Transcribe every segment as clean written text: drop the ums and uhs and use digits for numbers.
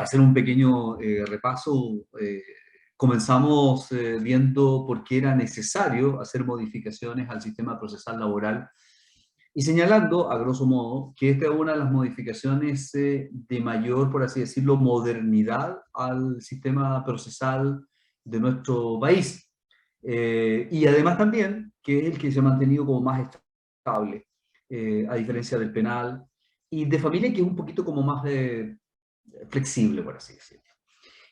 para hacer un pequeño repaso, comenzamos viendo por qué era necesario hacer modificaciones al sistema procesal laboral y señalando, a grosso modo, que esta es una de las modificaciones de mayor, por así decirlo, modernidad al sistema procesal de nuestro país. Y además también que es el que se ha mantenido como más estable, a diferencia del penal, y de familia que es un poquito como más flexible, por así decirlo.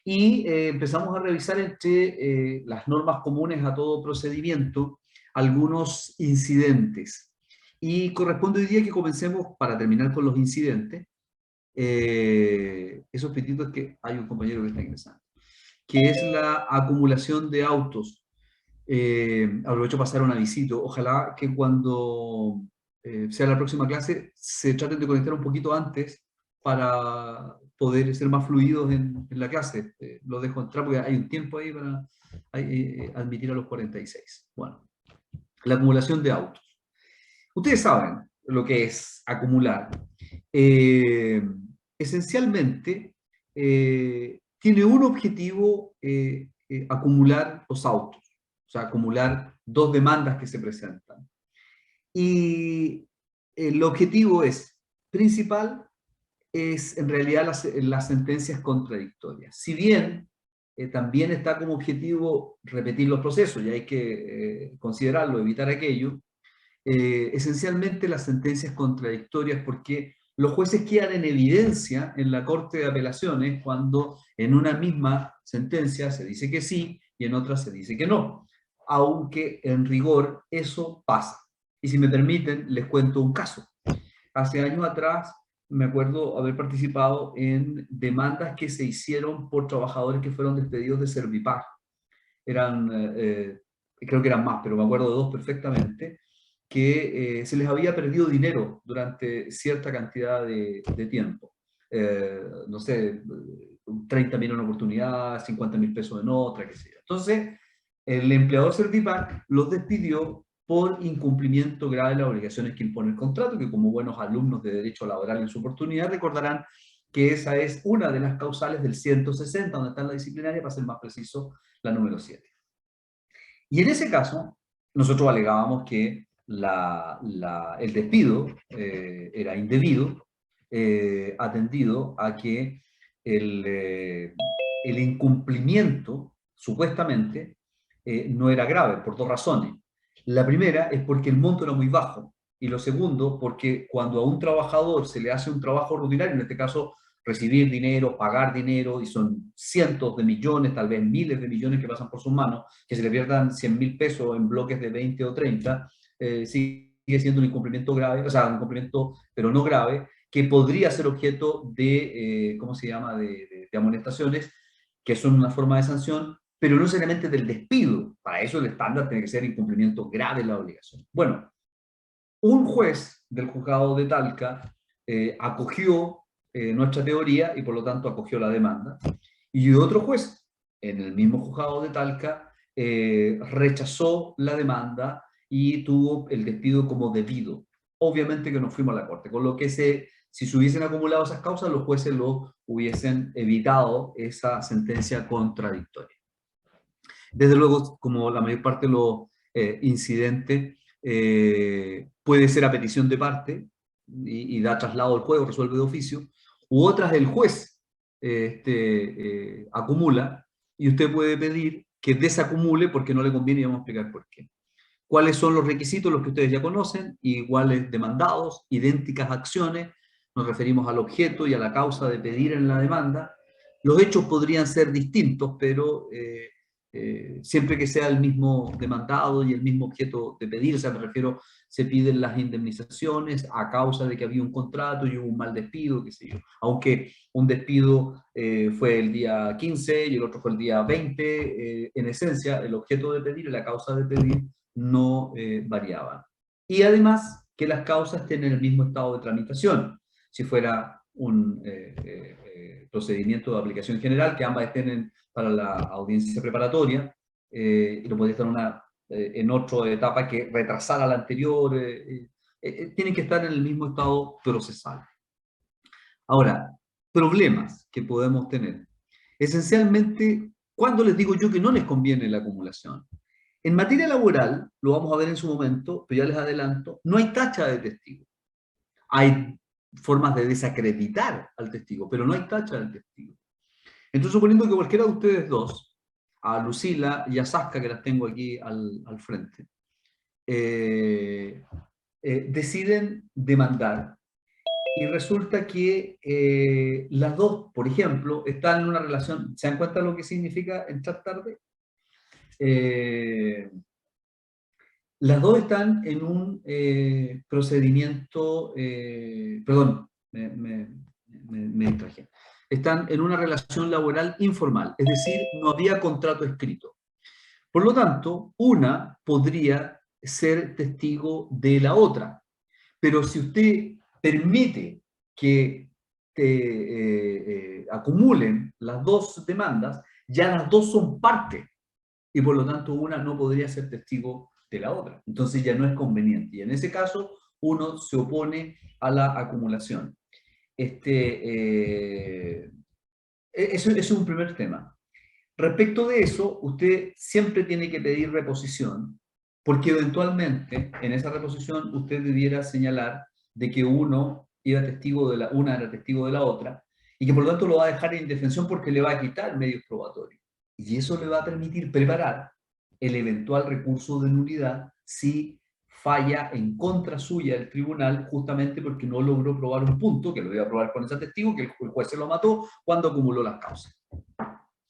Y empezamos a revisar entre las normas comunes a todo procedimiento algunos incidentes. Y corresponde hoy día que comencemos, para terminar con los incidentes, esos petitos que hay un compañero que está ingresando, que es la acumulación de autos. Aprovecho para pasar un avisito. Ojalá que cuando sea la próxima clase se traten de conectar un poquito antes para poder ser más fluidos en la clase. Lo dejo entrar porque hay un tiempo ahí para admitir a los 46. Bueno, la acumulación de autos. Ustedes saben lo que es acumular. Eh, Esencialmente, tiene un objetivo acumular los autos, o sea, acumular dos demandas que se presentan. Y el objetivo principal es en realidad las sentencias contradictorias. Si bien también está como objetivo repetir los procesos, y hay que considerarlo, evitar aquello, esencialmente las sentencias contradictorias, porque los jueces quedan en evidencia en la Corte de Apelaciones cuando en una misma sentencia se dice que sí y en otra se dice que no, aunque en rigor eso pasa. Y si me permiten, les cuento un caso. Hace años atrás me acuerdo haber participado en demandas que se hicieron por trabajadores que fueron despedidos de Servipar. Eran, creo que eran más, pero me acuerdo de dos perfectamente, que se les había perdido dinero durante cierta cantidad de tiempo. No sé, 30.000 en una oportunidad, 50.000 pesos en otra, qué sé yo. Entonces, el empleador Servipac los despidió por incumplimiento grave de las obligaciones que impone el contrato, que como buenos alumnos de derecho laboral en su oportunidad recordarán que esa es una de las causales del 160, donde está la disciplinaria, para ser más preciso, la número 7. Y en ese caso, nosotros alegábamos que el despido era indebido, atendido a que el incumplimiento, supuestamente, no era grave, por dos razones. La primera es porque el monto era muy bajo, y lo segundo, porque cuando a un trabajador se le hace un trabajo rutinario, en este caso recibir dinero, pagar dinero, y son cientos de millones, tal vez miles de millones que pasan por sus manos, que se le pierdan 100.000 pesos en bloques de 20 o 30, sigue siendo un incumplimiento grave, o sea, un incumplimiento, pero no grave, que podría ser objeto de, ¿cómo se llama?, de amonestaciones, que son una forma de sanción, pero no necesariamente del despido. Para eso el estándar tiene que ser incumplimiento grave de la obligación. Bueno, un juez del juzgado de Talca acogió nuestra teoría y por lo tanto acogió la demanda. Y otro juez, en el mismo juzgado de Talca, rechazó la demanda y tuvo el despido como debido. Obviamente que nos fuimos a la corte, con lo que si se hubiesen acumulado esas causas, los jueces lo hubiesen evitado esa sentencia contradictoria. Desde luego, como la mayor parte de los incidentes, puede ser a petición de parte y da traslado al juez o resuelve de oficio, u otras el juez acumula y usted puede pedir que desacumule porque no le conviene y vamos a explicar por qué. ¿Cuáles son los requisitos? Los que ustedes ya conocen, iguales demandados, idénticas acciones, nos referimos al objeto y a la causa de pedir en la demanda. Los hechos podrían ser distintos, pero siempre que sea el mismo demandado y el mismo objeto de pedir, o sea, me refiero, se piden las indemnizaciones a causa de que había un contrato y hubo un mal despido, qué sé yo. Aunque un despido fue el día 15 y el otro fue el día 20, en esencia, el objeto de pedir y la causa de pedir no variaban. Y además que las causas tienen el mismo estado de tramitación. Si fuera un procedimiento de aplicación general, que ambas estén para la audiencia preparatoria, y no podría estar en otra etapa que retrasara la anterior, tienen que estar en el mismo estado procesal. Ahora, problemas que podemos tener. Esencialmente, ¿cuándo les digo yo que no les conviene la acumulación? En materia laboral, lo vamos a ver en su momento, pero ya les adelanto, no hay tacha de testigo. Hay formas de desacreditar al testigo, pero no hay tacha del testigo. Entonces, suponiendo que cualquiera de ustedes dos, a Lucila y a Sasca, que las tengo aquí al frente, deciden demandar y resulta que las dos, por ejemplo, están en una relación. ¿Se dan cuenta lo que significa entrar tarde? Las dos están en un procedimiento, perdón, me distraje. Están en una relación laboral informal, es decir, no había contrato escrito. Por lo tanto, una podría ser testigo de la otra. Pero si usted permite que acumulen las dos demandas, ya las dos son parte y por lo tanto una no podría ser testigo de la otra. Entonces ya no es conveniente. Y en ese caso uno se opone a la acumulación. Eso es un primer tema. Respecto de eso, usted siempre tiene que pedir reposición, porque eventualmente en esa reposición usted debiera señalar de que uno era testigo de una era testigo de la otra, y que por lo tanto lo va a dejar en indefensión porque le va a quitar medios probatorios. Y eso le va a permitir preparar el eventual recurso de nulidad si falla en contra suya el tribunal, justamente porque no logró probar un punto, que lo iba a probar con ese testigo, que el juez se lo mató cuando acumuló las causas.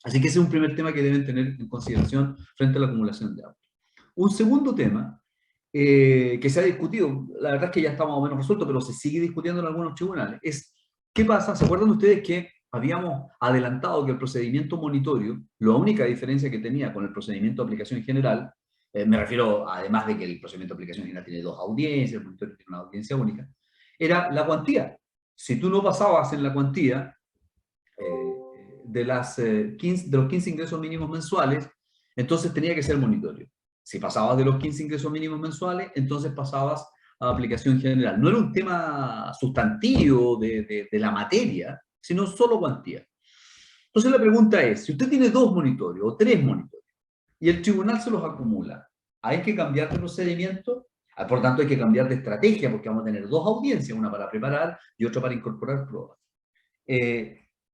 Así que ese es un primer tema que deben tener en consideración frente a la acumulación de autos. Un segundo tema que se ha discutido, la verdad es que ya está más o menos resuelto, pero se sigue discutiendo en algunos tribunales, es ¿qué pasa? ¿Se acuerdan ustedes que habíamos adelantado que el procedimiento monitorio, la única diferencia que tenía con el procedimiento de aplicación general, me refiero además de que el procedimiento de aplicación general tiene dos audiencias, el monitorio tiene una audiencia única, era la cuantía. Si tú no pasabas en la cuantía, de los 15 ingresos mínimos mensuales, entonces tenía que ser monitorio. Si pasabas de los 15 ingresos mínimos mensuales, entonces pasabas a aplicación general. No era un tema sustantivo de la materia, sino solo cuantía. Entonces la pregunta es, si usted tiene dos monitorios o tres monitorios y el tribunal se los acumula, ¿hay que cambiar de procedimiento? Por tanto, hay que cambiar de estrategia porque vamos a tener dos audiencias, una para preparar y otra para incorporar pruebas.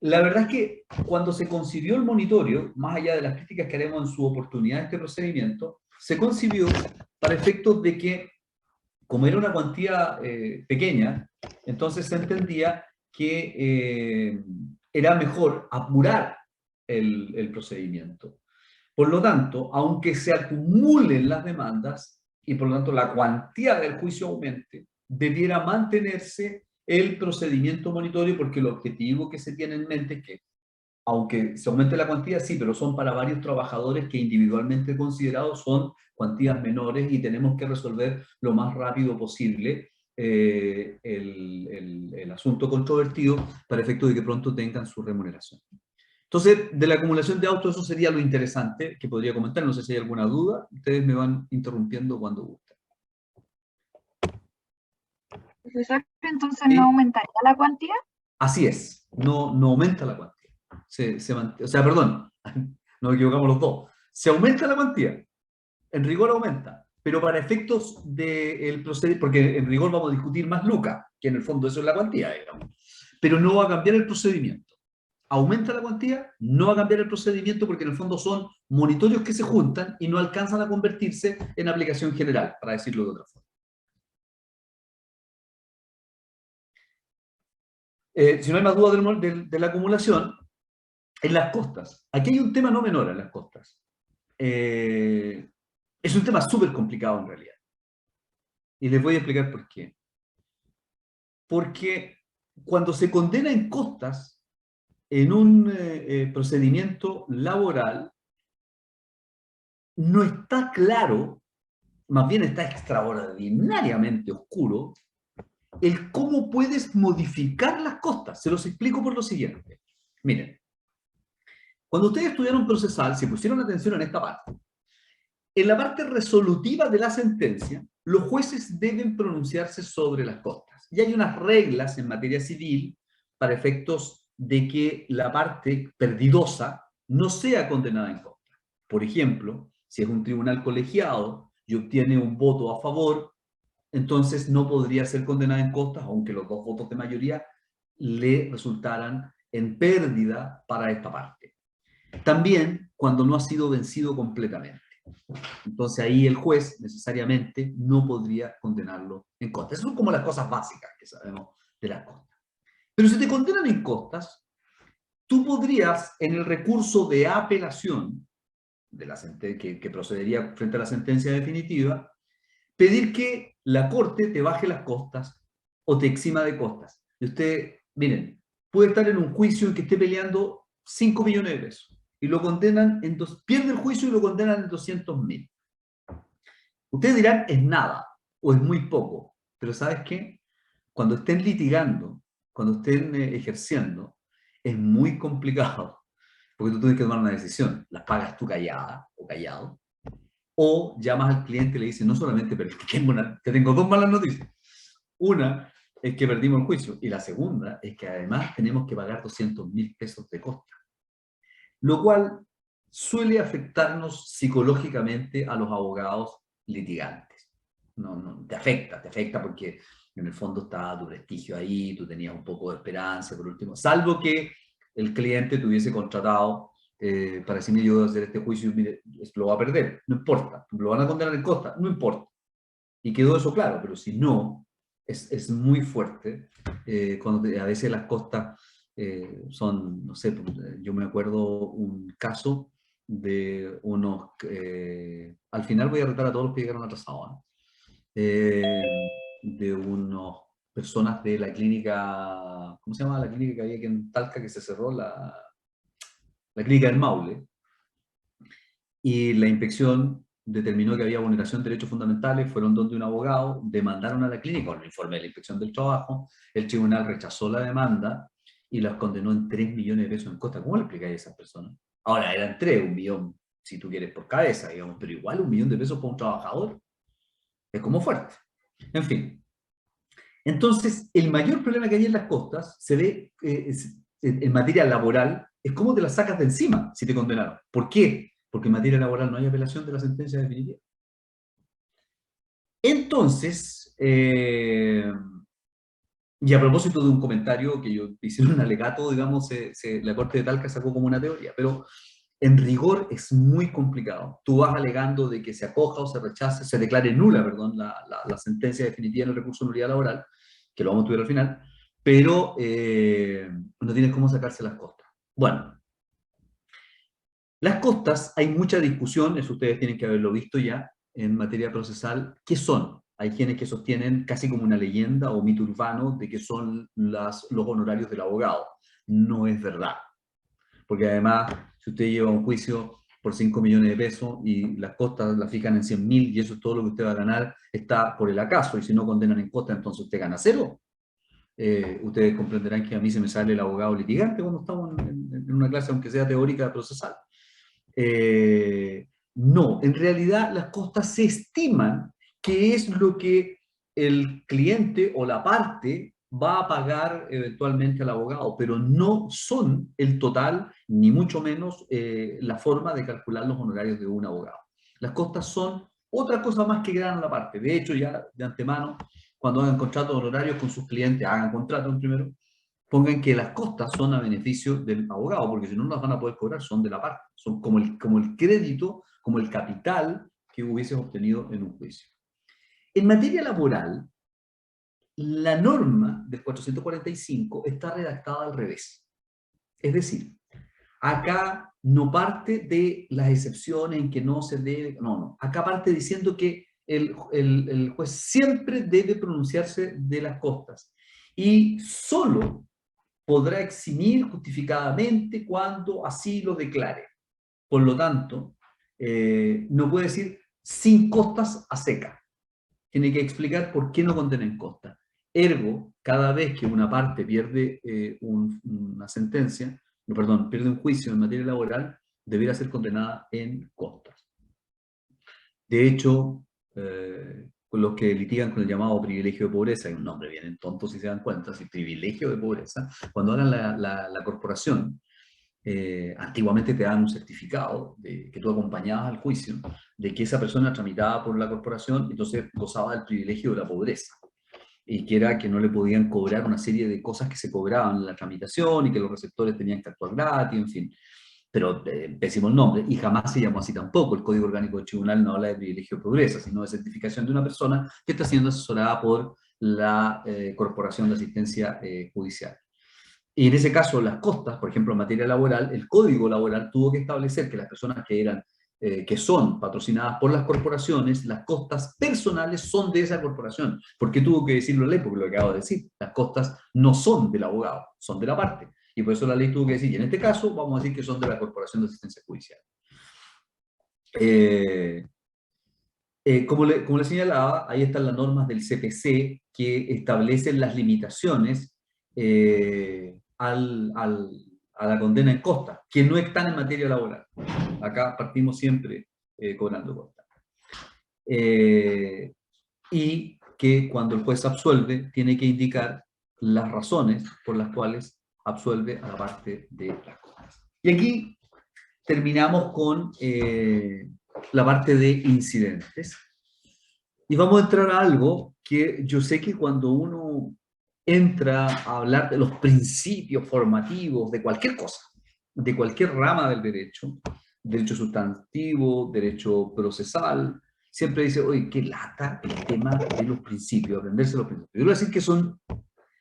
La verdad es que cuando se concibió el monitorio, más allá de las críticas que haremos en su oportunidad de este procedimiento, se concibió para efectos de que, como era una cuantía pequeña, entonces se entendía que era mejor apurar el procedimiento. Por lo tanto, aunque se acumulen las demandas y por lo tanto la cuantía del juicio aumente, debiera mantenerse el procedimiento monitorio porque el objetivo que se tiene en mente es que, aunque se aumente la cuantía, sí, pero son para varios trabajadores que individualmente considerados son cuantías menores y tenemos que resolver lo más rápido posible el asunto controvertido para efecto de que pronto tengan su remuneración. Entonces, de la acumulación de autos, eso sería lo interesante que podría comentar. No sé si hay alguna duda. Ustedes me van interrumpiendo cuando gusten. Profesor, entonces no aumentaría la cuantía. Así es, no aumenta la cuantía. O sea, perdón, nos equivocamos los dos. Se aumenta la cuantía, en rigor aumenta, pero para efectos del procedimiento, porque en rigor vamos a discutir más lucas, que en el fondo eso es la cuantía, digamos. Pero no va a cambiar el procedimiento. Aumenta la cuantía, no va a cambiar el procedimiento porque en el fondo son monitorios que se juntan y no alcanzan a convertirse en aplicación general, para decirlo de otra forma. Si no hay más dudas de la acumulación, en las costas. Aquí hay un tema no menor en las costas. Es un tema súper complicado en realidad. Y les voy a explicar por qué. Porque cuando se condena en costas, en un procedimiento laboral, no está claro, más bien está extraordinariamente oscuro, el cómo puedes modificar las costas. Se los explico por lo siguiente. Miren, cuando ustedes estudiaron procesal, si pusieron atención en esta parte, en la parte resolutiva de la sentencia, los jueces deben pronunciarse sobre las costas. Y hay unas reglas en materia civil para efectos de que la parte perdidosa no sea condenada en costas. Por ejemplo, si es un tribunal colegiado y obtiene un voto a favor, entonces no podría ser condenada en costas, aunque los dos votos de mayoría le resultaran en pérdida para esta parte. También cuando no ha sido vencido completamente. Entonces ahí el juez necesariamente no podría condenarlo en costas. Esas son como las cosas básicas que sabemos de las costas. Pero si te condenan en costas, tú podrías, en el recurso de apelación de la que procedería frente a la sentencia definitiva, pedir que la Corte te baje las costas o te exima de costas. Y usted, miren, puede estar en un juicio en que esté peleando 5 millones de pesos y lo condenan pierde el juicio y lo condenan en 200.000. Ustedes dirán, es nada o es muy poco, pero ¿sabes qué? Cuando estén litigando, cuando estén ejerciendo, es muy complicado, porque tú tienes que tomar una decisión. Las pagas tú callada o callado, o llamas al cliente y le dices, no solamente, pero te tengo dos malas noticias. Una es que perdimos el juicio, y la segunda es que además tenemos que pagar 200.000 pesos de costa, lo cual suele afectarnos psicológicamente a los abogados litigantes. Te afecta porque en el fondo estaba tu prestigio ahí, tú tenías un poco de esperanza, por último, salvo que el cliente te hubiese contratado para decirme yo hacer este juicio, mire, lo va a perder, no importa, lo van a condenar en costa, no importa. Y quedó eso claro, pero si no, es muy fuerte cuando a veces las costas son, no sé, yo me acuerdo un caso de unos, al final voy a retar a todos los que llegaron atrasados, de unos personas de la clínica, ¿cómo se llama la clínica que había aquí en Talca que se cerró? La clínica del Maule, y la inspección determinó que había vulneración de derechos fundamentales, fueron donde un abogado, demandaron a la clínica con el informe de la inspección del trabajo, el tribunal rechazó la demanda y las condenó en 3 millones de pesos en costa. ¿Cómo le explicáis a esas personas? Ahora, eran 3, 1 millón, si tú quieres, por cabeza, digamos, pero igual 1 millón de pesos para un trabajador es como fuerte. En fin. Entonces, el mayor problema que hay en las costas se ve en materia laboral, es cómo te las sacas de encima si te condenaron. ¿Por qué? Porque en materia laboral no hay apelación de la sentencia definitiva. Entonces, y a propósito de un comentario que yo hicieron un alegato, digamos, la Corte de Talca sacó como una teoría, pero en rigor es muy complicado. Tú vas alegando de que se acoja o se rechace, se declare nula, perdón, la sentencia definitiva en el recurso de nulidad laboral, que lo vamos a estudiar al final, pero no tienes cómo sacarse las costas. Bueno, las costas, hay mucha discusión, eso ustedes tienen que haberlo visto ya, en materia procesal. ¿Qué son? Hay quienes que sostienen casi como una leyenda o mito urbano de que son los honorarios del abogado. No es verdad. Porque además, si usted lleva un juicio por 5 millones de pesos y las costas las fijan en 100.000 y eso es todo lo que usted va a ganar, está por el acaso. Y si no condenan en costa, entonces usted gana cero. Ustedes comprenderán que a mí se me sale el abogado litigante cuando estamos en una clase, aunque sea teórica procesal. No, en realidad las costas se estiman que es lo que el cliente o la parte va a pagar eventualmente al abogado, pero no son el total, ni mucho menos la forma de calcular los honorarios de un abogado. Las costas son otra cosa más que gran la parte. De hecho, ya de antemano, cuando hagan contratos honorarios con sus clientes, hagan contratos primero, pongan que las costas son a beneficio del abogado, porque si no, no las van a poder cobrar, son de la parte, son como el crédito, como el capital que hubieses obtenido en un juicio. En materia laboral, la norma del 445 está redactada al revés. Es decir, acá no parte de las excepciones en que no se debe, no, acá parte diciendo que el juez siempre debe pronunciarse de las costas y solo podrá eximir justificadamente cuando así lo declare. Por lo tanto, no puede decir sin costas a seca. Tiene que explicar por qué no contienen costas. Ergo, cada vez que una parte pierde una sentencia, no, perdón, pierde un juicio en materia laboral, deberá ser condenada en costas. De hecho, con los que litigan con el llamado privilegio de pobreza, hay un nombre bien tonto si se dan cuenta, si privilegio de pobreza, cuando hagan la corporación, antiguamente te dan un certificado que tú acompañabas al juicio, de que esa persona tramitaba por la corporación, entonces gozaba del privilegio de la pobreza, y que era que no le podían cobrar una serie de cosas que se cobraban en la tramitación, y que los receptores tenían que actuar gratis, en fin. Pero pésimo el nombre, y jamás se llamó así tampoco. El Código Orgánico del Tribunal no habla de privilegio de pobreza, sino de certificación de una persona que está siendo asesorada por la Corporación de Asistencia Judicial. Y en ese caso, las costas, por ejemplo, en materia laboral, el Código Laboral tuvo que establecer que las personas que son patrocinadas por las corporaciones, las costas personales son de esa corporación. ¿Por qué tuvo que decirlo la ley? Porque lo acabo de decir, las costas no son del abogado, son de la parte. Y por eso la ley tuvo que decir, y en este caso vamos a decir que son de la Corporación de Asistencia Judicial. Como le señalaba, ahí están las normas del CPC que establecen las limitaciones a la condena en costa, que no están en materia laboral. Acá partimos siempre cobrando costa. Y que cuando el juez absuelve, tiene que indicar las razones por las cuales absuelve a la parte de las costas. Y aquí terminamos con la parte de incidentes. Y vamos a entrar a algo que yo sé que cuando uno entra a hablar de los principios formativos de cualquier cosa, de cualquier rama del derecho sustantivo, derecho procesal, siempre dice, oye, qué lata el tema de los principios, aprenderse los principios. Yo voy a decir que son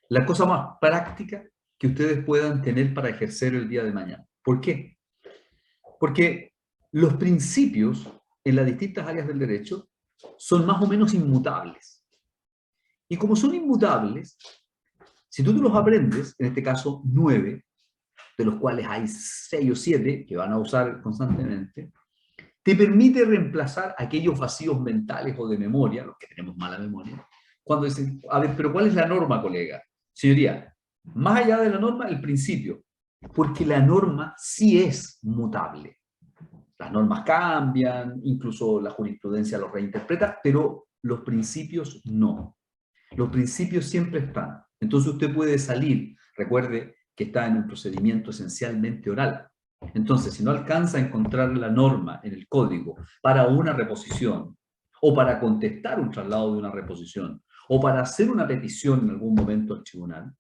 la cosa más práctica que ustedes puedan tener para ejercer el día de mañana. ¿Por qué? Porque los principios en las distintas áreas del derecho son más o menos inmutables. Y como son inmutables, si tú te los aprendes, en este caso 9, de los cuales hay 6 o 7 que van a usar constantemente, te permite reemplazar aquellos vacíos mentales o de memoria, los que tenemos mala memoria, cuando dicen, a ver, pero ¿cuál es la norma, colega? Señoría, más allá de la norma, el principio, porque la norma sí es mutable. Las normas cambian, incluso la jurisprudencia los reinterpreta, pero los principios no. Los principios siempre están. Entonces usted puede salir, recuerde que está en un procedimiento esencialmente oral. Entonces, si no alcanza a encontrar la norma en el código para una reposición, o para contestar un traslado de una reposición, o para hacer una petición en algún momento al tribunal,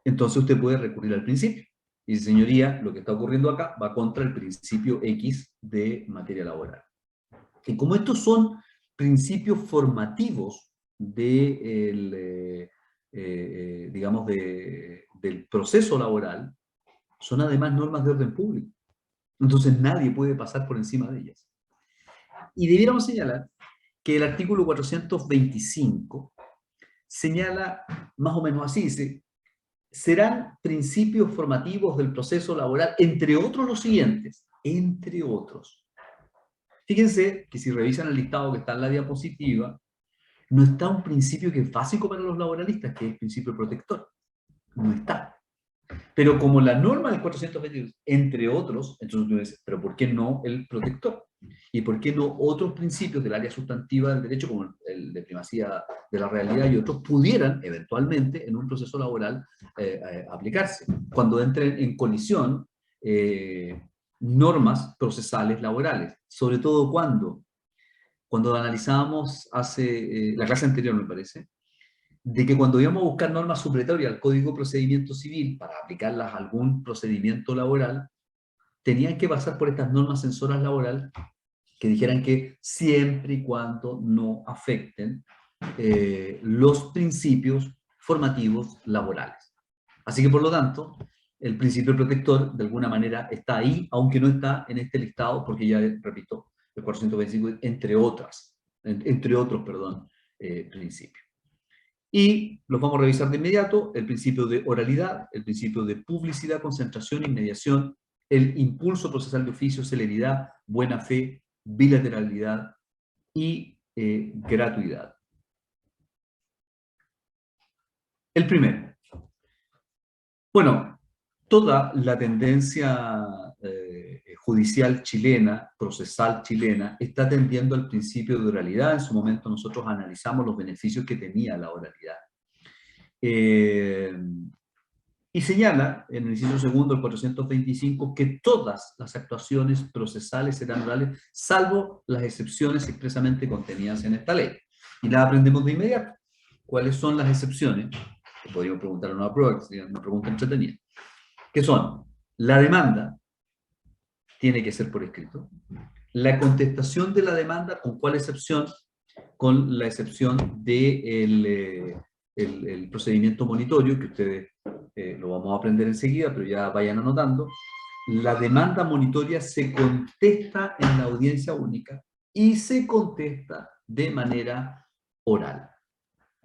entonces usted puede recurrir al principio. Y señoría, lo que está ocurriendo acá va contra el principio X de materia laboral. Y como estos son principios formativos digamos, del proceso laboral, son además normas de orden público. Entonces nadie puede pasar por encima de ellas. Y debiéramos señalar que el artículo 425 señala más o menos así, dice, serán principios formativos del proceso laboral, entre otros los siguientes, entre otros. Fíjense que si revisan el listado que está en la diapositiva, no está un principio que es básico para los laboralistas, que es el principio protector. No está. Pero como la norma del 422, entre otros, entonces tú dices, pero ¿por qué no el protector? ¿Y por qué no otros principios del área sustantiva del derecho, como el de primacía de la realidad y otros, pudieran eventualmente en un proceso laboral aplicarse? Cuando entren en colisión normas procesales laborales, sobre todo cuando analizábamos hace la clase anterior, me parece, de que cuando íbamos a buscar normas supletorias al Código de Procedimiento Civil para aplicarlas a algún procedimiento laboral, tenían que pasar por estas normas censoras laborales que dijeran que siempre y cuando no afecten los principios formativos laborales. Así que, por lo tanto, el principio protector, de alguna manera, está ahí, aunque no está en este listado, porque ya, repito, el 425, entre otros, principios. Y los vamos a revisar de inmediato: el principio de oralidad, el principio de publicidad, concentración, inmediación, el impulso procesal de oficio, celeridad, buena fe, bilateralidad y gratuidad. El primero. Bueno, toda la tendencia judicial chilena, procesal chilena, está tendiendo al principio de oralidad. En su momento nosotros analizamos los beneficios que tenía la oralidad. Y señala, en el inciso segundo del 425, que todas las actuaciones procesales serán orales, salvo las excepciones expresamente contenidas en esta ley. Y la aprendemos de inmediato. ¿Cuáles son las excepciones? Podríamos preguntar en una prueba, que sería una pregunta entretenida. ¿Qué son? La demanda tiene que ser por escrito. La contestación de la demanda, ¿con cuál excepción? Con la excepción del el procedimiento monitorio, que ustedes lo vamos a aprender enseguida, pero ya vayan anotando. La demanda monitoria se contesta en la audiencia única y se contesta de manera oral.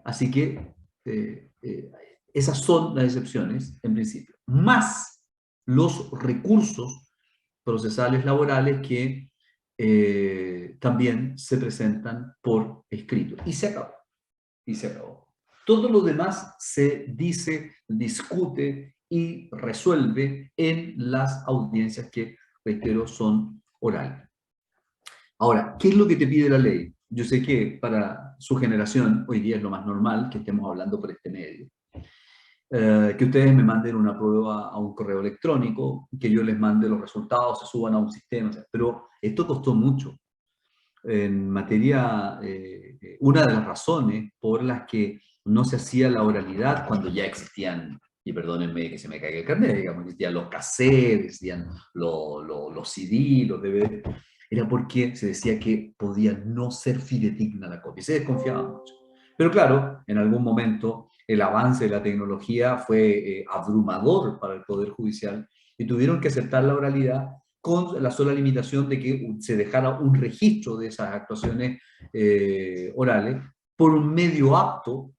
Así que esas son las excepciones, en principio. Más los recursos procesales laborales que también se presentan por escrito. Y se acabó. Y se acabó. Todo lo demás se dice, discute y resuelve en las audiencias que, reitero, son orales. Ahora, ¿qué es lo que te pide la ley? Yo sé que para su generación hoy día es lo más normal que estemos hablando por este medio. Que ustedes me manden una prueba a un correo electrónico, que yo les mande los resultados, se suban a un sistema, pero esto costó mucho. En materia, una de las razones por las que no se hacía la oralidad cuando ya existían, y perdónenme que se me caiga el carnet, digamos, existían los cassettes, existían los CD, los DVD, era porque se decía que podía no ser fidedigna la copia, se desconfiaba mucho. Pero claro, en algún momento el avance de la tecnología fue abrumador para el Poder Judicial y tuvieron que aceptar la oralidad con la sola limitación de que se dejara un registro de esas actuaciones orales por un medio apto,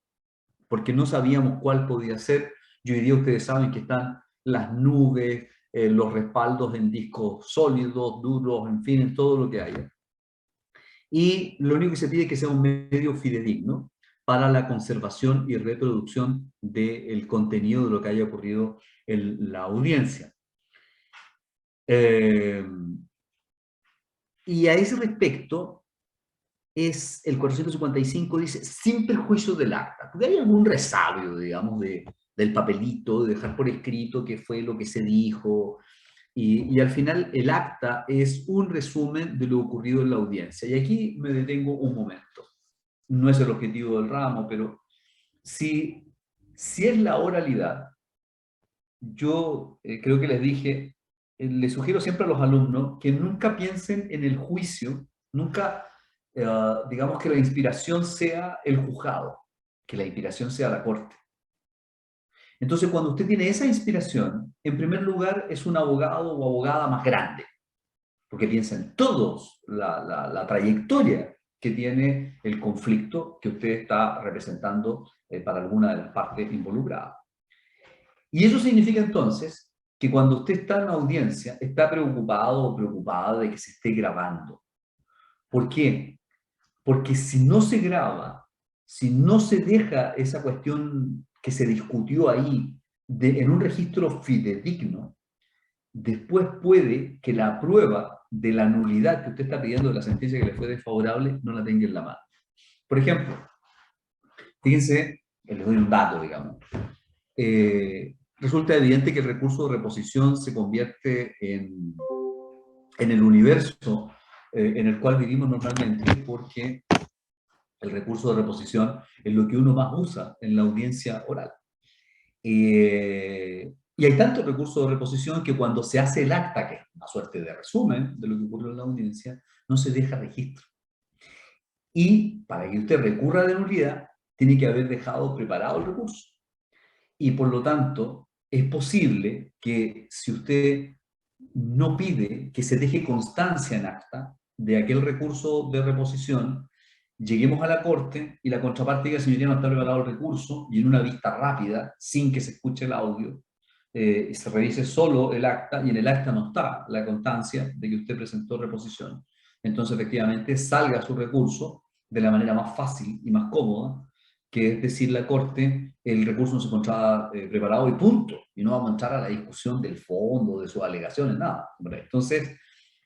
porque no sabíamos cuál podía ser. Y hoy día ustedes saben que están las nubes, los respaldos en discos sólidos, duros, en fin, en todo lo que haya. Y lo único que se pide es que sea un medio fidedigno para la conservación y reproducción del contenido de lo que haya ocurrido en la audiencia. Y a ese respecto, es el 455 dice, sin perjuicio del acta, porque hay algún resabio, digamos, del papelito, de dejar por escrito qué fue lo que se dijo, y al final el acta es un resumen de lo ocurrido en la audiencia. Y aquí me detengo un momento. No es el objetivo del ramo, pero si es la oralidad, yo creo que les dije, les sugiero siempre a los alumnos que nunca piensen en el juicio, nunca digamos que la inspiración sea el juzgado, que la inspiración sea la corte. Entonces, cuando usted tiene esa inspiración, en primer lugar es un abogado o abogada más grande, porque piensa en todos la trayectoria que tiene el conflicto que usted está representando para alguna de las partes involucradas. Y eso significa entonces que cuando usted está en la audiencia, está preocupado o preocupada de que se esté grabando. ¿Por qué? Porque si no se graba, si no se deja esa cuestión que se discutió ahí en un registro fidedigno, después puede que la prueba de la nulidad que usted está pidiendo de la sentencia que le fue desfavorable no la tenga en la mano. Por ejemplo, fíjense, les doy un dato, digamos. Resulta evidente que el recurso de reposición se convierte en el universo en el cual vivimos normalmente, porque el recurso de reposición es lo que uno más usa en la audiencia oral. Y hay tantos recursos de reposición que cuando se hace el acta, que es una suerte de resumen de lo que ocurrió en la audiencia, no se deja registro. Y para que usted recurra de nulidad, tiene que haber dejado preparado el recurso. Y por lo tanto, es posible que si usted no pide que se deje constancia en acta de aquel recurso de reposición, lleguemos a la corte y la contraparte diga, señoría, no está preparado el recurso, y en una vista rápida, sin que se escuche el audio, se revise solo el acta, y en el acta no está la constancia de que usted presentó reposición. Entonces, efectivamente, salga su recurso de la manera más fácil y más cómoda, que es decir, la Corte, el recurso no se encontraba preparado y punto, y no vamos a entrar a la discusión del fondo, de sus alegaciones, nada. Entonces,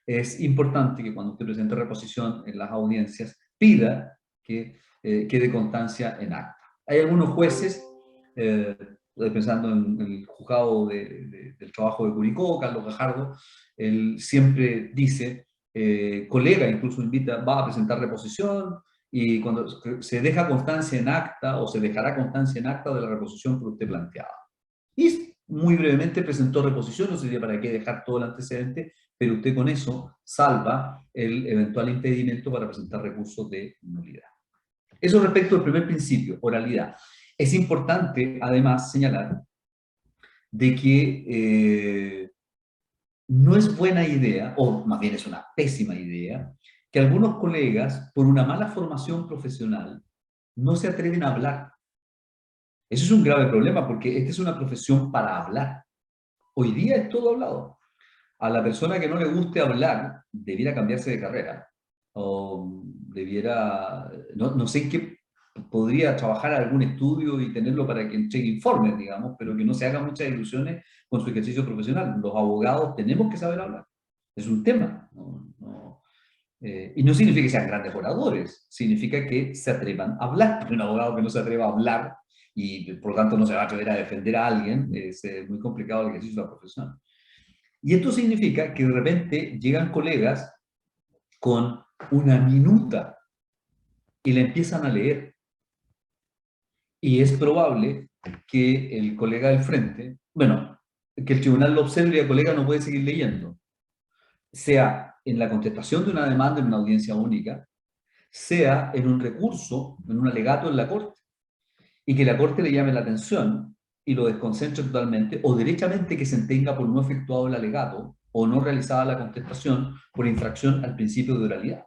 es importante que cuando usted presente reposición en las audiencias, pida que quede constancia en acta. Hay algunos jueces, estoy pensando en el juzgado del trabajo de Curicó, Carlos Gajardo, él siempre dice, colega, incluso invita, va a presentar reposición, y cuando se deja constancia en acta, o se dejará constancia en acta de la reposición por usted planteada. Y muy brevemente presentó reposición, no sería para qué dejar todo el antecedente, pero usted con eso salva el eventual impedimento para presentar recursos de nulidad. Eso respecto al primer principio, oralidad. Es importante, además, señalar de que no es buena idea, o más bien es una pésima idea, que algunos colegas, por una mala formación profesional, no se atreven a hablar. Eso es un grave problema, porque esta es una profesión para hablar. Hoy día es todo hablado. A la persona que no le guste hablar, debiera cambiarse de carrera. O debiera, no sé en qué podría trabajar algún estudio y tenerlo para que entregue informes, digamos, pero que no se haga muchas ilusiones con su ejercicio profesional. Los abogados tenemos que saber hablar. Es un tema. Y no significa que sean grandes oradores, significa que se atrevan a hablar. Un abogado que no se atreva a hablar y por lo tanto no se va a atrever a defender a alguien, es muy complicado el ejercicio de la profesión. Y esto significa que de repente llegan colegas con una minuta y la empiezan a leer. Y es probable que el colega del frente, bueno, que el tribunal lo observe y el colega no puede seguir leyendo, sea en la contestación de una demanda en una audiencia única, sea en un recurso, en un alegato en la Corte, y que la Corte le llame la atención y lo desconcentre totalmente, o derechamente que se entenga por no efectuado el alegato o no realizada la contestación por infracción al principio de oralidad.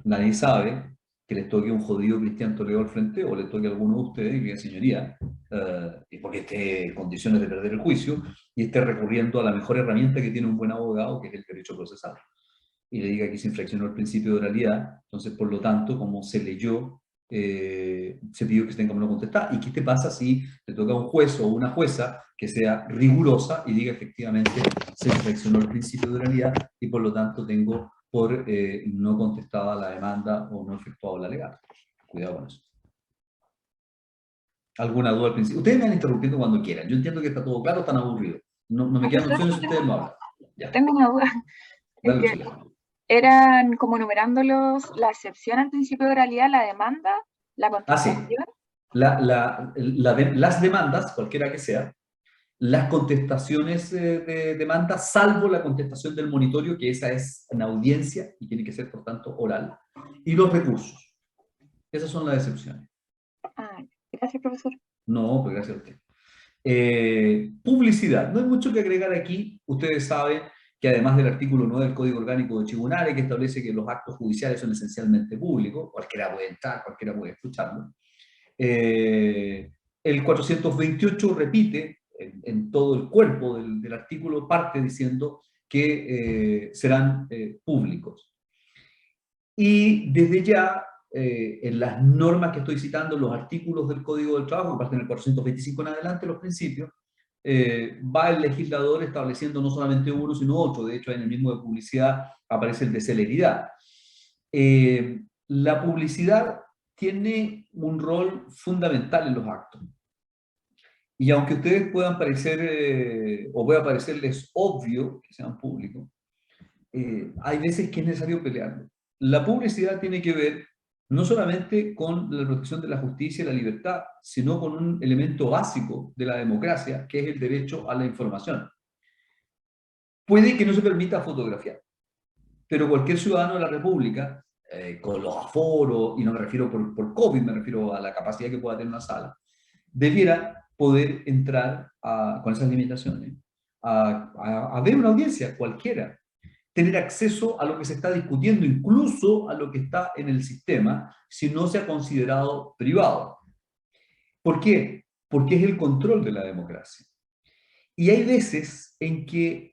Nadie sabe que les toque un jodido Cristian Toledo al frente o les toque a alguno de ustedes y diga, señoría, porque esté en condiciones de perder el juicio y esté recurriendo a la mejor herramienta que tiene un buen abogado, que es el derecho procesal. Y le diga que se infraccionó el principio de oralidad, entonces, por lo tanto, como se leyó, se pidió que se tenga una contestar. ¿Y qué te pasa si te toca un juez o una jueza que sea rigurosa y diga efectivamente se infraccionó el principio de oralidad y por lo tanto tengo por no contestada la demanda o no efectuado el alegato? Cuidado con eso. ¿Alguna duda al principio? Ustedes me van interrumpiendo cuando quieran. Yo entiendo que está todo claro, están aburridos. No me quedan opciones si ustedes no hablan. Ya. Tengo una duda. Es Dale, que eran como enumerando la excepción al principio de oralidad, la demanda, la sí. contestación. Las demandas, cualquiera que sea, las contestaciones de demanda, salvo la contestación del monitorio, que esa es en audiencia y tiene que ser, por tanto, oral, y los recursos. Esas son las excepciones. Gracias, profesor. No, pues gracias a usted. Publicidad. No hay mucho que agregar aquí. Ustedes saben que además del artículo 9 del Código Orgánico de Tribunales, que establece que los actos judiciales son esencialmente públicos, cualquiera puede entrar, cualquiera puede escucharlo. El 428 repite en todo el cuerpo del artículo, parte diciendo que serán públicos. Y desde ya, en las normas que estoy citando, los artículos del Código del Trabajo, que parten del 425 en adelante, los principios, va el legislador estableciendo no solamente uno, sino otro. De hecho, en el mismo de publicidad aparece el de celeridad. La publicidad tiene un rol fundamental en los actos. Y aunque ustedes puedan parecer, o pueda parecerles obvio que sean públicos, hay veces que es necesario pelearlo. La publicidad tiene que ver no solamente con la protección de la justicia y la libertad, sino con un elemento básico de la democracia, que es el derecho a la información. Puede que no se permita fotografiar, pero cualquier ciudadano de la República, con los aforos, y no me refiero por COVID, me refiero a la capacidad que pueda tener una sala, debiera poder entrar con esas limitaciones a ver una audiencia cualquiera, tener acceso a lo que se está discutiendo, incluso a lo que está en el sistema, si no se ha considerado privado. ¿Por qué? Porque es el control de la democracia. Y hay veces en que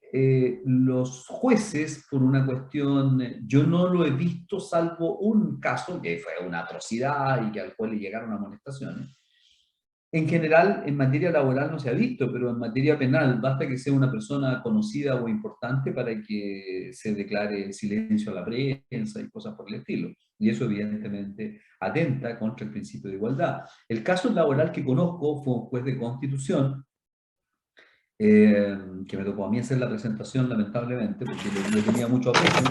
los jueces, por una cuestión, yo no lo he visto salvo un caso, que fue una atrocidad y que al cual le llegaron amonestaciones, En general, en materia laboral no se ha visto, pero en materia penal basta que sea una persona conocida o importante para que se declare silencio a la prensa y cosas por el estilo. Y eso evidentemente atenta contra el principio de igualdad. El caso laboral que conozco fue un juez de Constitución, que me tocó a mí hacer la presentación lamentablemente, porque le tenía mucho aprecio,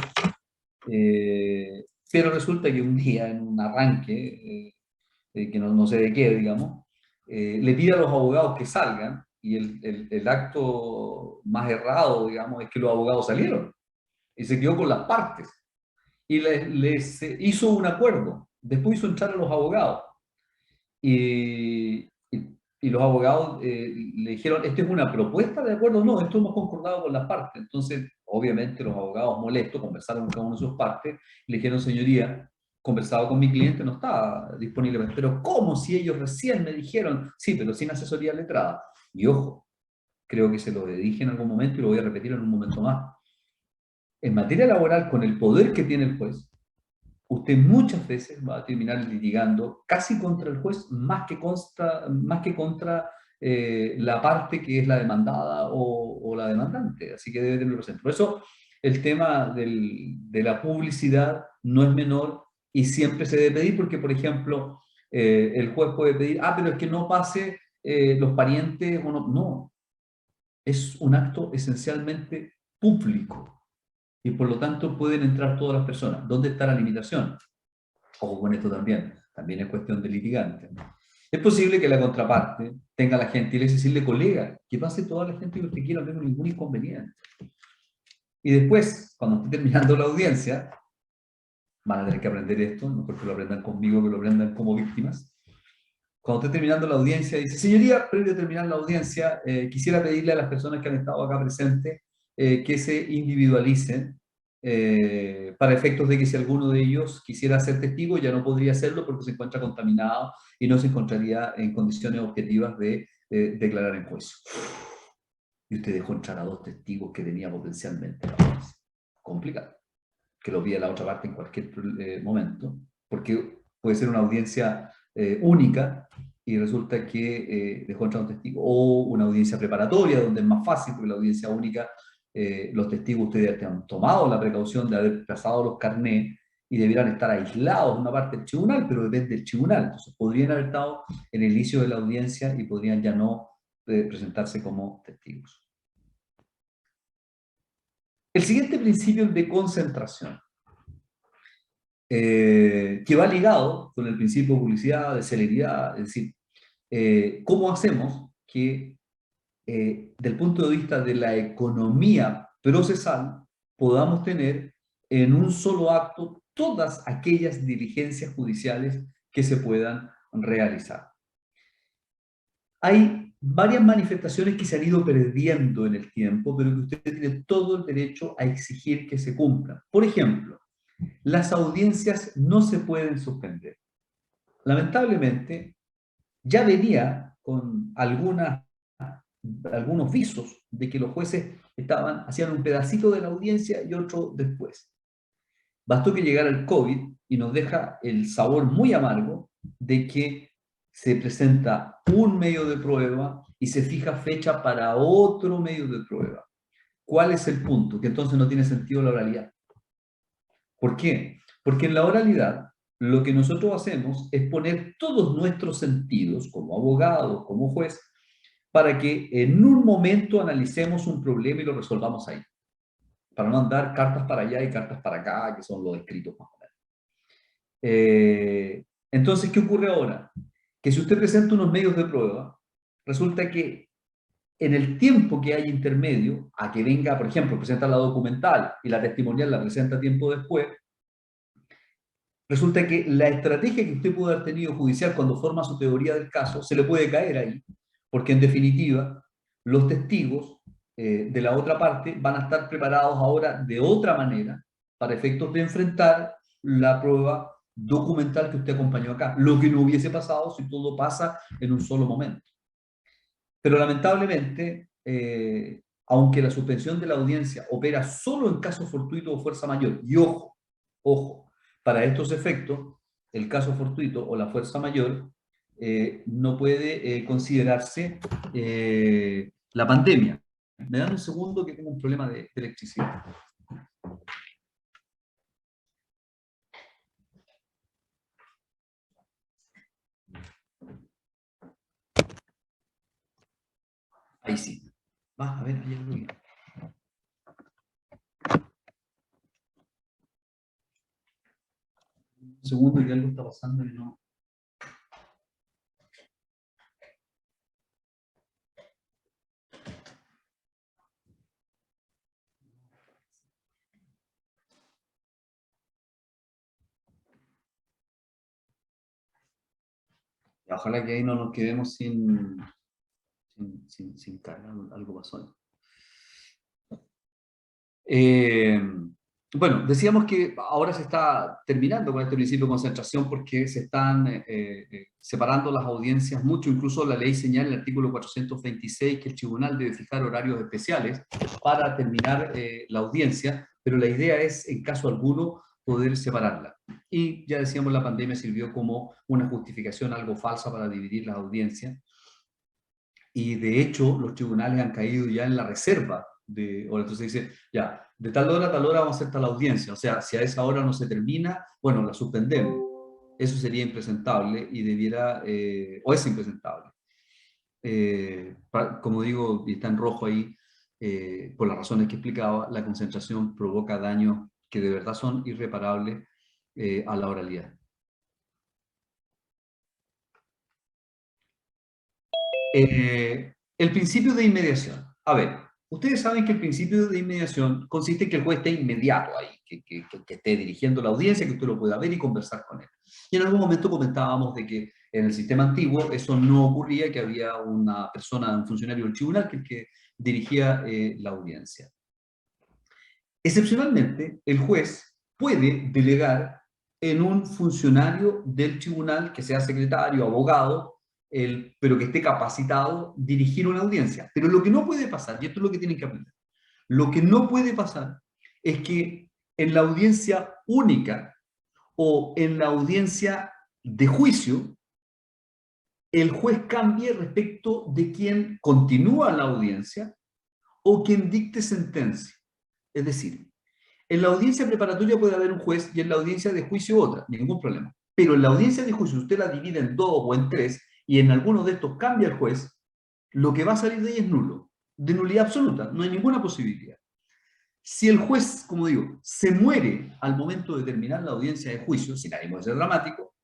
pero resulta que un día en un arranque, que no sé de qué, digamos, le pide a los abogados que salgan y el acto más errado, digamos, es que los abogados salieron y se quedó con las partes y les hizo un acuerdo. Después hizo entrar a los abogados y los abogados le dijeron, ¿esto es una propuesta de acuerdo? No, esto hemos concordado con las partes. Entonces, obviamente, los abogados molestos conversaron con cada una de sus partes y le dijeron, señoría, conversado con mi cliente, no está disponible. Pero ¿cómo si ellos recién me dijeron? Sí, pero sin asesoría letrada. Y ojo, creo que se lo dije en algún momento y lo voy a repetir en un momento más. En materia laboral, con el poder que tiene el juez, usted muchas veces va a terminar litigando casi contra el juez más que contra la parte que es la demandada o la demandante. Así que debe tenerlo presente. Por eso el tema de la publicidad no es menor y siempre se debe pedir porque, por ejemplo, el juez puede pedir, pero es que no pase los parientes, no, es un acto esencialmente público y por lo tanto pueden entrar todas las personas. ¿Dónde está la limitación? Ojo con esto también es cuestión de litigante. Es posible que la contraparte tenga la gentileza de decirle, colega, que pase toda la gente que usted quiera, no tengo ningún inconveniente. Y después, cuando esté terminando la audiencia, van a tener que aprender esto, no porque lo aprendan conmigo, que lo aprendan como víctimas. Cuando esté terminando la audiencia, dice, señoría, previo a terminar la audiencia, quisiera pedirle a las personas que han estado acá presentes que se individualicen para efectos de que si alguno de ellos quisiera ser testigo, ya no podría hacerlo porque se encuentra contaminado y no se encontraría en condiciones objetivas de declarar en juicio. Y usted dejó entrar a 2 testigos que tenía potencialmente la audiencia. Complicado. Que lo pida la otra parte en cualquier momento, porque puede ser una audiencia única y resulta que dejó entrar un testigo, o una audiencia preparatoria donde es más fácil, porque la audiencia única, los testigos ustedes han tomado la precaución de haber trazado los carnés y debieran estar aislados de una parte del tribunal, pero depende del tribunal, entonces podrían haber estado en el inicio de la audiencia y podrían ya no presentarse como testigos. El siguiente principio es de concentración, que va ligado con el principio de publicidad, de celeridad, es decir, ¿cómo hacemos que del punto de vista de la economía procesal podamos tener en un solo acto todas aquellas diligencias judiciales que se puedan realizar? Hay varias manifestaciones que se han ido perdiendo en el tiempo, pero que usted tiene todo el derecho a exigir que se cumplan. Por ejemplo, las audiencias no se pueden suspender. Lamentablemente, ya venía con algunos visos de que los jueces hacían un pedacito de la audiencia y otro después. Bastó que llegara el COVID y nos deja el sabor muy amargo de que se presenta un medio de prueba y se fija fecha para otro medio de prueba. ¿Cuál es el punto? Que entonces no tiene sentido la oralidad. ¿Por qué? Porque en la oralidad lo que nosotros hacemos es poner todos nuestros sentidos, como abogados, como juez, para que en un momento analicemos un problema y lo resolvamos ahí. Para no andar cartas para allá y cartas para acá, que son los escritos más o menos. Entonces, ¿qué ocurre ahora? Que si usted presenta unos medios de prueba, resulta que en el tiempo que hay intermedio, a que venga, por ejemplo, presenta la documental y la testimonial la presenta tiempo después, resulta que la estrategia que usted pudo haber tenido judicial cuando forma su teoría del caso se le puede caer ahí, porque en definitiva los testigos de la otra parte van a estar preparados ahora de otra manera para efectos de enfrentar la prueba documental que usted acompañó acá, lo que no hubiese pasado si todo pasa en un solo momento. Pero lamentablemente, aunque la suspensión de la audiencia opera solo en caso fortuito o fuerza mayor, y ojo, para estos efectos, el caso fortuito o la fuerza mayor no puede considerarse la pandemia. Me dan un segundo que tengo un problema de electricidad. Ahí sí. Va, a ver, ahí algo bien. Un segundo que algo está pasando y no. Ojalá que ahí no nos quedemos sin carga, algo pasó ahí. Bueno, decíamos que ahora se está terminando con este principio de concentración porque se están separando las audiencias mucho, incluso la ley señala en el artículo 426 que el tribunal debe fijar horarios especiales para terminar la audiencia, pero la idea es, en caso alguno, poder separarla. Y ya decíamos, la pandemia sirvió como una justificación algo falsa para dividir las audiencias, y de hecho los tribunales han caído ya en la reserva de hora. Entonces dice, ya, de tal hora a tal hora vamos a hacer tal audiencia, o sea, si a esa hora no se termina, bueno, la suspendemos. Eso sería impresentable y debiera, o es impresentable. Como digo, y está en rojo ahí, por las razones que explicaba, la concentración provoca daños que de verdad son irreparables a la oralidad. El principio de inmediación. A ver, ustedes saben que el principio de inmediación consiste en que el juez esté inmediato ahí, que esté dirigiendo la audiencia, que usted lo pueda ver y conversar con él. Y en algún momento comentábamos de que en el sistema antiguo eso no ocurría, que había una persona, un funcionario del tribunal que dirigía la audiencia. Excepcionalmente, el juez puede delegar en un funcionario del tribunal, que sea secretario, abogado, pero que esté capacitado, dirigir una audiencia. Pero lo que no puede pasar, y esto es lo que tienen que aprender, lo que no puede pasar es que en la audiencia única o en la audiencia de juicio, el juez cambie respecto de quién continúa la audiencia o quien dicte sentencia. Es decir, en la audiencia preparatoria puede haber un juez y en la audiencia de juicio otra, ningún problema. Pero en la audiencia de juicio usted la divide en dos o en tres y en alguno de estos cambia el juez, lo que va a salir de ahí es nulo, de nulidad absoluta, no hay ninguna posibilidad. Si el juez, como digo, se muere al momento de terminar la audiencia de juicio, sin ánimo de ser dramático,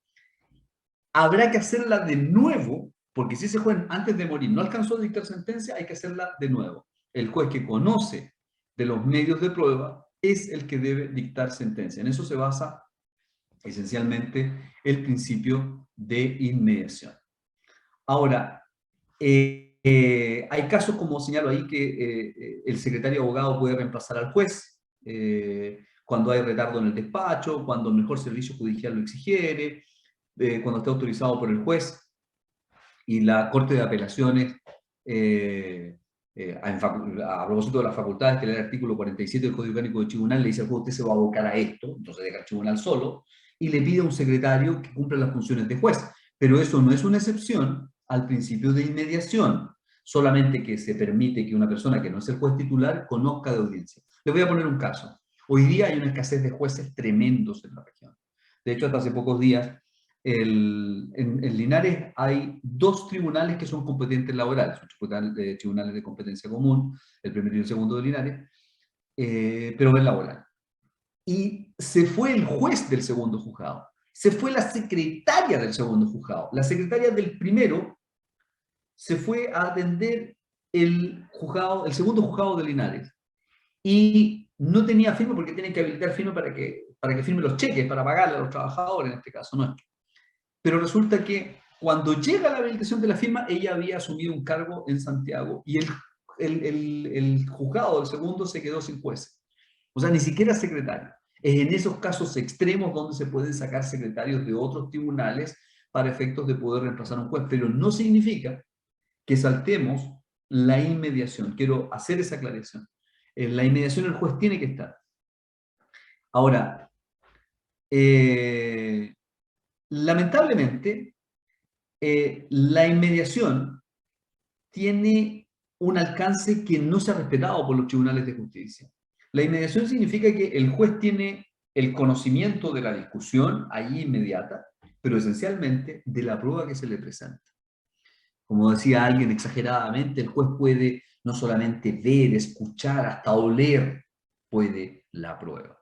habrá que hacerla de nuevo, porque si ese juez antes de morir no alcanzó a dictar sentencia, hay que hacerla de nuevo. El juez que conoce de los medios de prueba es el que debe dictar sentencia. En eso se basa esencialmente el principio de inmediación. Ahora, hay casos, como señalo ahí, que el secretario abogado puede reemplazar al juez cuando hay retardo en el despacho, cuando el mejor servicio judicial lo exigiere, cuando esté autorizado por el juez, y la Corte de Apelaciones, a propósito de las facultades que lee el artículo 47 del Código Orgánico del Tribunal, le dice al juez, usted se va a abocar a esto, entonces deja el tribunal solo, y le pide a un secretario que cumpla las funciones de juez. Pero eso no es una excepción al principio de inmediación, solamente que se permite que una persona que no es el juez titular conozca de audiencia. Les voy a poner un caso. Hoy día hay una escasez de jueces tremendos en la región. De hecho, hasta hace pocos días, en Linares hay dos tribunales que son competentes laborales, son tribunales de competencia común, el primero y el segundo de Linares, pero es laboral. Y se fue el juez del segundo juzgado, se fue la secretaria del segundo juzgado, la secretaria del primero se fue a atender el segundo juzgado de Linares, y no tenía firma porque tienen que habilitar firma para que firme los cheques, para pagarle a los trabajadores en este caso, no es. Pero resulta que cuando llega la habilitación de la firma, ella había asumido un cargo en Santiago y el juzgado del segundo se quedó sin jueces. O sea, ni siquiera secretario. Es en esos casos extremos donde se pueden sacar secretarios de otros tribunales para efectos de poder reemplazar a un juez, pero no significa que saltemos la inmediación. Quiero hacer esa aclaración. En la inmediación el juez tiene que estar. Ahora, lamentablemente, la inmediación tiene un alcance que no se ha respetado por los tribunales de justicia. La inmediación significa que el juez tiene el conocimiento de la discusión ahí inmediata, pero esencialmente de la prueba que se le presenta. Como decía alguien exageradamente, el juez puede no solamente ver, escuchar, hasta oler puede la prueba.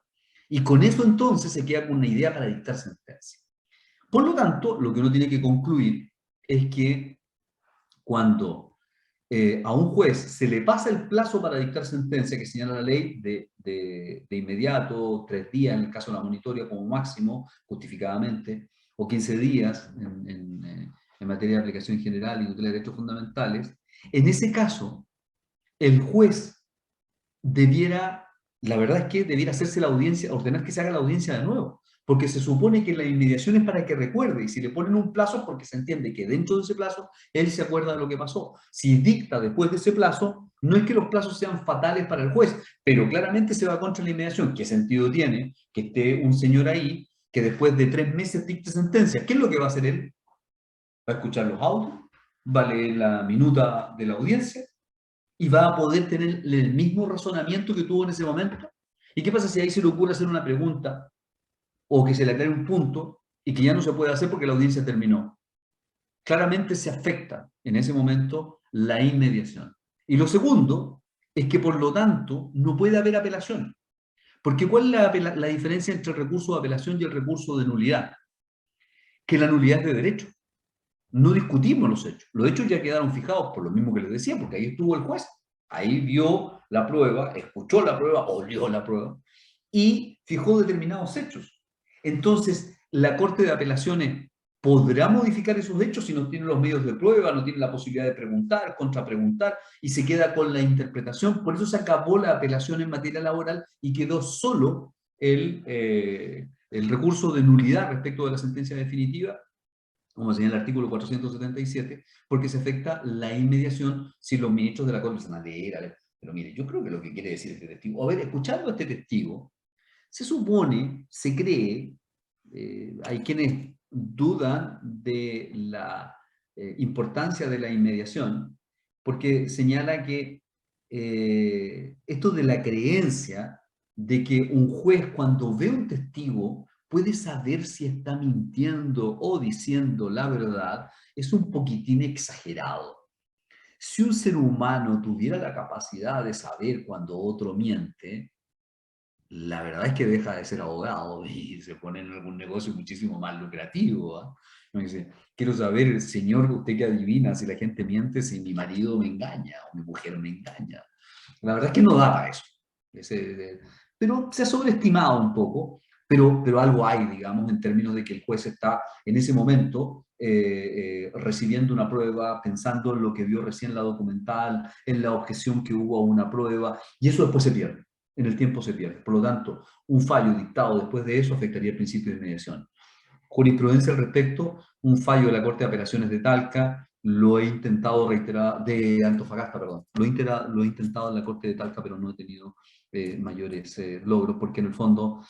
Y con eso entonces se queda con una idea para dictar sentencia. Por lo tanto, lo que uno tiene que concluir es que cuando a un juez se le pasa el plazo para dictar sentencia que señala la ley de inmediato, 3 días en el caso de la monitoria como máximo, justificadamente, o 15 días en materia de aplicación general y tutela de derechos fundamentales, en ese caso, el juez debiera, la verdad es que debiera hacerse la audiencia, ordenar que se haga la audiencia de nuevo, porque se supone que la inmediación es para que recuerde, y si le ponen un plazo es porque se entiende que dentro de ese plazo él se acuerda de lo que pasó. Si dicta después de ese plazo, no es que los plazos sean fatales para el juez, pero claramente se va contra la inmediación. ¿Qué sentido tiene que esté un señor ahí que después de 3 meses dicte sentencia? ¿Qué es lo que va a hacer él? Va a escuchar los audios, va a leer la minuta de la audiencia, y va a poder tener el mismo razonamiento que tuvo en ese momento. ¿Y qué pasa si ahí se le ocurre hacer una pregunta o que se le aclare un punto y que ya no se puede hacer porque la audiencia terminó? Claramente se afecta en ese momento la inmediación. Y lo segundo es que por lo tanto no puede haber apelación. Porque ¿cuál es la diferencia entre el recurso de apelación y el recurso de nulidad? Que la nulidad es de derecho. No discutimos los hechos. Los hechos ya quedaron fijados por lo mismo que les decía, porque ahí estuvo el juez. Ahí vio la prueba, escuchó la prueba, olió la prueba y fijó determinados hechos. Entonces, la Corte de Apelaciones podrá modificar esos hechos si no tiene los medios de prueba, no tiene la posibilidad de preguntar, contrapreguntar y se queda con la interpretación. Por eso se acabó la apelación en materia laboral y quedó solo el recurso de nulidad respecto de la sentencia definitiva, como señala el artículo 477, porque se afecta la inmediación si los ministros de la Corte empiezan a leer. Pero mire, yo creo que lo que quiere decir este testigo, a ver, escuchando a este testigo, se supone, se cree, hay quienes dudan de la importancia de la inmediación, porque señala que esto de la creencia de que un juez cuando ve un testigo puede saber si está mintiendo o diciendo la verdad, es un poquitín exagerado. Si un ser humano tuviera la capacidad de saber cuando otro miente, la verdad es que deja de ser abogado y se pone en algún negocio muchísimo más lucrativo. ¿Ah? Me dice, quiero saber, señor, usted que adivina si la gente miente, si mi marido me engaña o mi mujer me engaña. La verdad es que no da para eso. Pero se ha sobreestimado un poco, pero algo hay, digamos, en términos de que el juez está en ese momento recibiendo una prueba, pensando en lo que vio recién la documental, en la objeción que hubo a una prueba, y eso después se pierde, en el tiempo se pierde. Por lo tanto, un fallo dictado después de eso afectaría el principio de inmediación. Jurisprudencia al respecto, un fallo de la Corte de Apelaciones de Talca, lo he intentado reiterar, de Antofagasta, perdón, lo he intentado en la Corte de Talca, pero no he tenido mayores logros, porque en el fondo,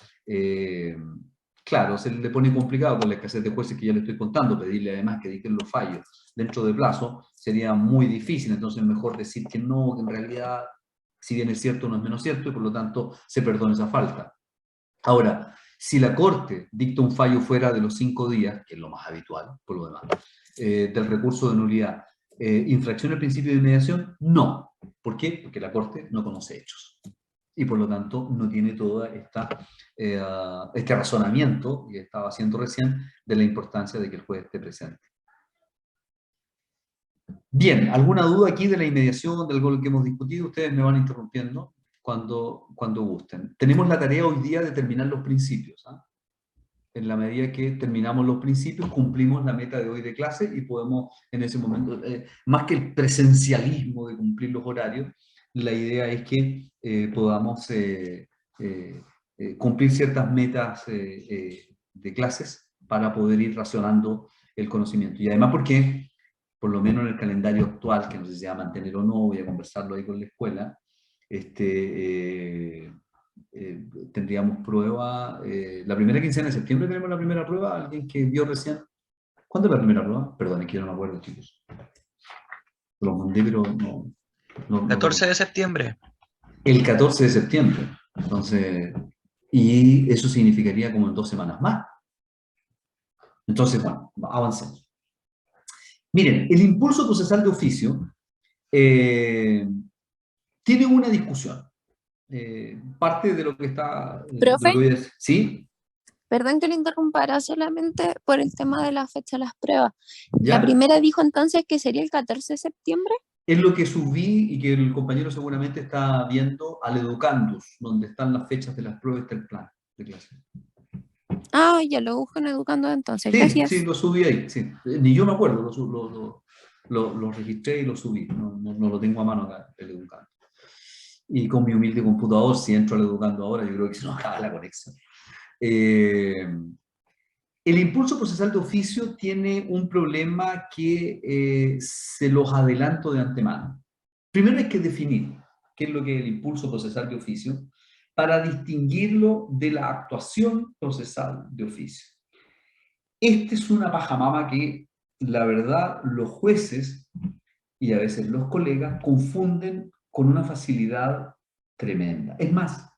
claro, se le pone complicado con la escasez de jueces que ya le estoy contando, pedirle además que dicten los fallos dentro de plazo, sería muy difícil, entonces mejor decir que no, que en realidad, si bien es cierto, no es menos cierto, y por lo tanto se perdona esa falta. Ahora, si la Corte dicta un fallo fuera de los 5 días, que es lo más habitual, por lo demás, del recurso de nulidad, ¿infracción al principio de inmediación? No. ¿Por qué? Porque la Corte no conoce hechos. Y por lo tanto no tiene todo este razonamiento que estaba haciendo recién de la importancia de que el juez esté presente. Bien, ¿alguna duda aquí de la inmediación, de algo que hemos discutido? Ustedes me van interrumpiendo cuando gusten. Tenemos la tarea hoy día de terminar los principios. ¿Ah? En la medida que terminamos los principios, cumplimos la meta de hoy de clase y podemos en ese momento, más que el presencialismo de cumplir los horarios, la idea es que podamos cumplir ciertas metas de clases para poder ir racionando el conocimiento. Y además porque, por lo menos en el calendario actual, que no sé si se va a mantener o no, voy a conversarlo ahí con la escuela, tendríamos prueba, la primera quincena de septiembre tenemos la primera prueba, alguien que vio recién ¿Cuándo es la primera prueba? Perdón, es que yo no me acuerdo, chicos. Lo mandé, pero no lo 14 recuerdo. de septiembre. El 14 de septiembre. Entonces, y eso significaría como en 2 semanas más. Entonces, bueno, avancemos. Miren, el impulso procesal de oficio tiene una discusión. Parte de lo que está, de lo Profe, que voy a decir, ¿sí? perdón que le interrumpara solamente por el tema de la fecha de las pruebas. La ¿Ya? primera dijo entonces que sería el 14 de septiembre. Es lo que subí y que el compañero seguramente está viendo al Educandus, donde están las fechas de las pruebas del plan de clase. Ah, ya lo busco en Educando entonces. Sí, sí, Gracias. lo subí ahí, sí. Ni yo me acuerdo, lo registré y lo subí. No lo tengo a mano acá, el Educando. Y con mi humilde computador, si entro al Educando ahora, yo creo que se nos acaba la conexión. El impulso procesal de oficio tiene un problema que se los adelanto de antemano. Primero hay que definir qué es lo que es el impulso procesal de oficio para distinguirlo de la actuación procesal de oficio. Esta es una pajamama que, la verdad, los jueces y a veces los colegas confunden con una facilidad tremenda. Es más,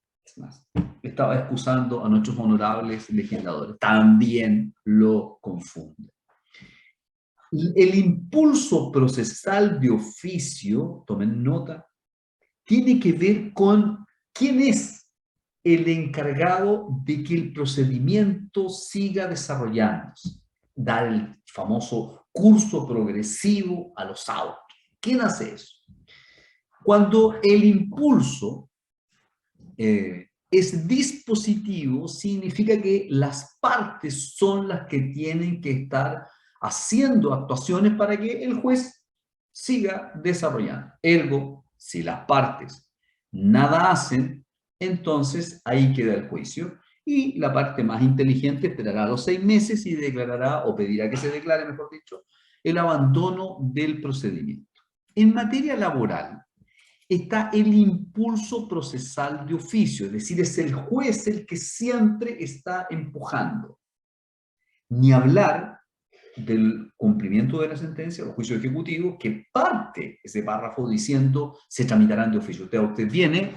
estaba excusando a nuestros honorables legisladores, también lo confunden. El impulso procesal de oficio, tomen nota, tiene que ver con quién es el encargado de que el procedimiento siga desarrollándose. Dar el famoso curso progresivo a los autos. ¿Quién hace eso? Cuando el impulso es dispositivo, significa que las partes son las que tienen que estar haciendo actuaciones para que el juez siga desarrollando. Ergo, si las partes nada hacen, entonces ahí queda el juicio y la parte más inteligente esperará los 6 meses y declarará, o pedirá que se declare, mejor dicho, el abandono del procedimiento. En materia laboral, está el impulso procesal de oficio, es decir, es el juez el que siempre está empujando. Ni hablar del cumplimiento de la sentencia, el juicio ejecutivo, que parte ese párrafo diciendo se tramitarán de oficio. Usted viene,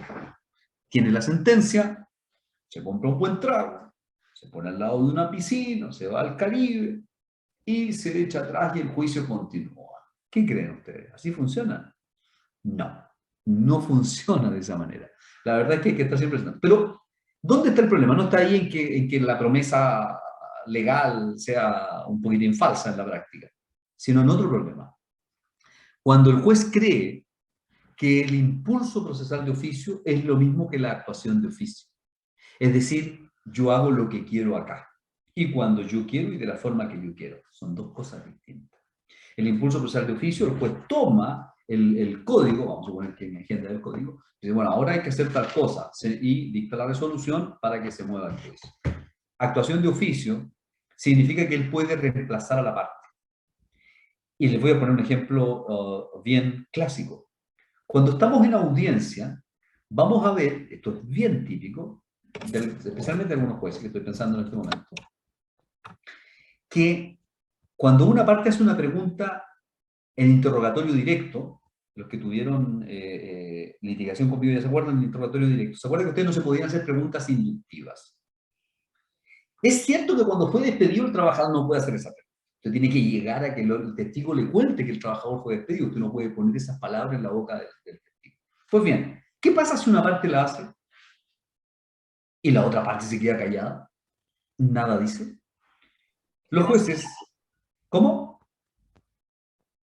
tiene la sentencia, se compra un buen trago, se pone al lado de una piscina, se va al Caribe y se echa atrás y el juicio continúa. ¿Qué creen ustedes? ¿Así funciona? No, no funciona de esa manera. La verdad es que hay que estar siempre... Pero, ¿dónde está el problema? No está ahí en que la promesa legal sea un poquitín falsa en la práctica, sino en otro problema. Cuando el juez cree que el impulso procesal de oficio es lo mismo que la actuación de oficio. Es decir, yo hago lo que quiero acá. Y cuando yo quiero y de la forma que yo quiero. Son dos cosas distintas. El impulso procesal de oficio, el juez toma el código, vamos a suponer que en agenda del código, dice, bueno, ahora hay que hacer tal cosa, y dicta la resolución para que se mueva el juicio. Actuación de oficio significa que él puede reemplazar a la parte. Y les voy a poner un ejemplo bien clásico. Cuando estamos en audiencia, vamos a ver, esto es bien típico, especialmente de algunos jueces que estoy pensando en este momento, que cuando una parte hace una pregunta en interrogatorio directo, los que tuvieron litigación conmigo ya se acuerdan del interrogatorio directo, se acuerdan que ustedes no se podían hacer preguntas inductivas. Es cierto que cuando fue despedido el trabajador no puede hacer esa pregunta. Usted tiene que llegar a que el testigo le cuente que el trabajador fue despedido. Usted no puede poner esas palabras en la boca del testigo. Pues bien, ¿qué pasa si una parte la hace y la otra parte se queda callada? Nada dice. Los jueces... ¿Cómo?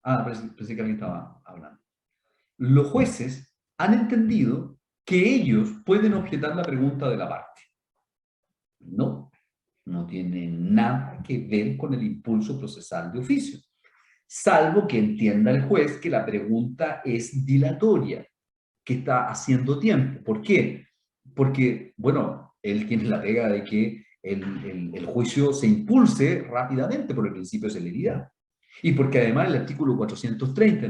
Ah, pensé que alguien estaba hablando. Los jueces han entendido que ellos pueden objetar la pregunta de la parte. No, no tiene nada que ver con el impulso procesal de oficio, salvo que entienda el juez que la pregunta es dilatoria, que está haciendo tiempo. ¿Por qué? Porque, bueno, él tiene la pega de que el juicio se impulse rápidamente por el principio de celeridad. Y porque además el artículo 430,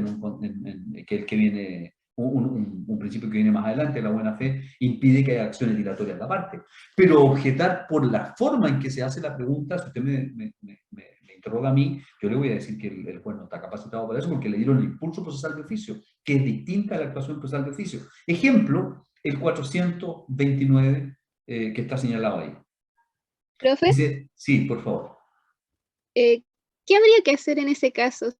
que es el que viene, un principio que viene más adelante, la buena fe, impide que haya acciones dilatorias de la parte. Pero objetar por la forma en que se hace la pregunta, si usted me interroga a mí, yo le voy a decir que el juez no está capacitado para eso porque le dieron el impulso procesal de oficio, que es distinta a la actuación procesal de oficio. Ejemplo, el 429 que está señalado ahí. Profe, Dice, sí, por favor. ¿qué habría que hacer en ese caso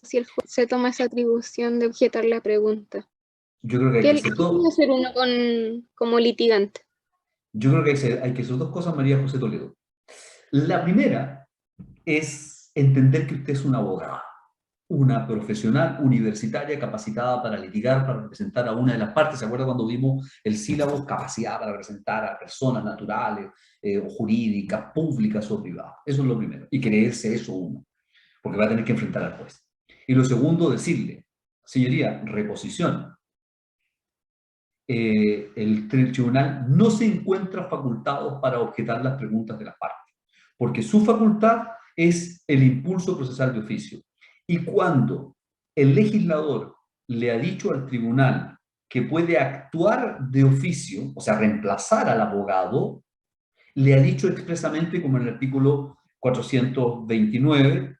si el juez se toma esa atribución de objetar la pregunta? Yo creo que hay ¿Qué que hacer puede todo. hacer uno como litigante? Yo creo que hay que hacer dos cosas, María José Toledo. La primera es entender que usted es una abogada, una profesional universitaria capacitada para litigar, para representar a una de las partes. ¿Se acuerda cuando vimos el sílabo? Capacidad para representar a personas naturales o jurídicas, públicas o privadas. Eso es lo primero. Y creerse eso uno, porque va a tener que enfrentar al juez. Y lo segundo, decirle, señoría, reposición. El tribunal no se encuentra facultado para objetar las preguntas de las partes, porque su facultad es el impulso procesal de oficio. Y cuando el legislador le ha dicho al tribunal que puede actuar de oficio, o sea, reemplazar al abogado, le ha dicho expresamente, como en el artículo 429,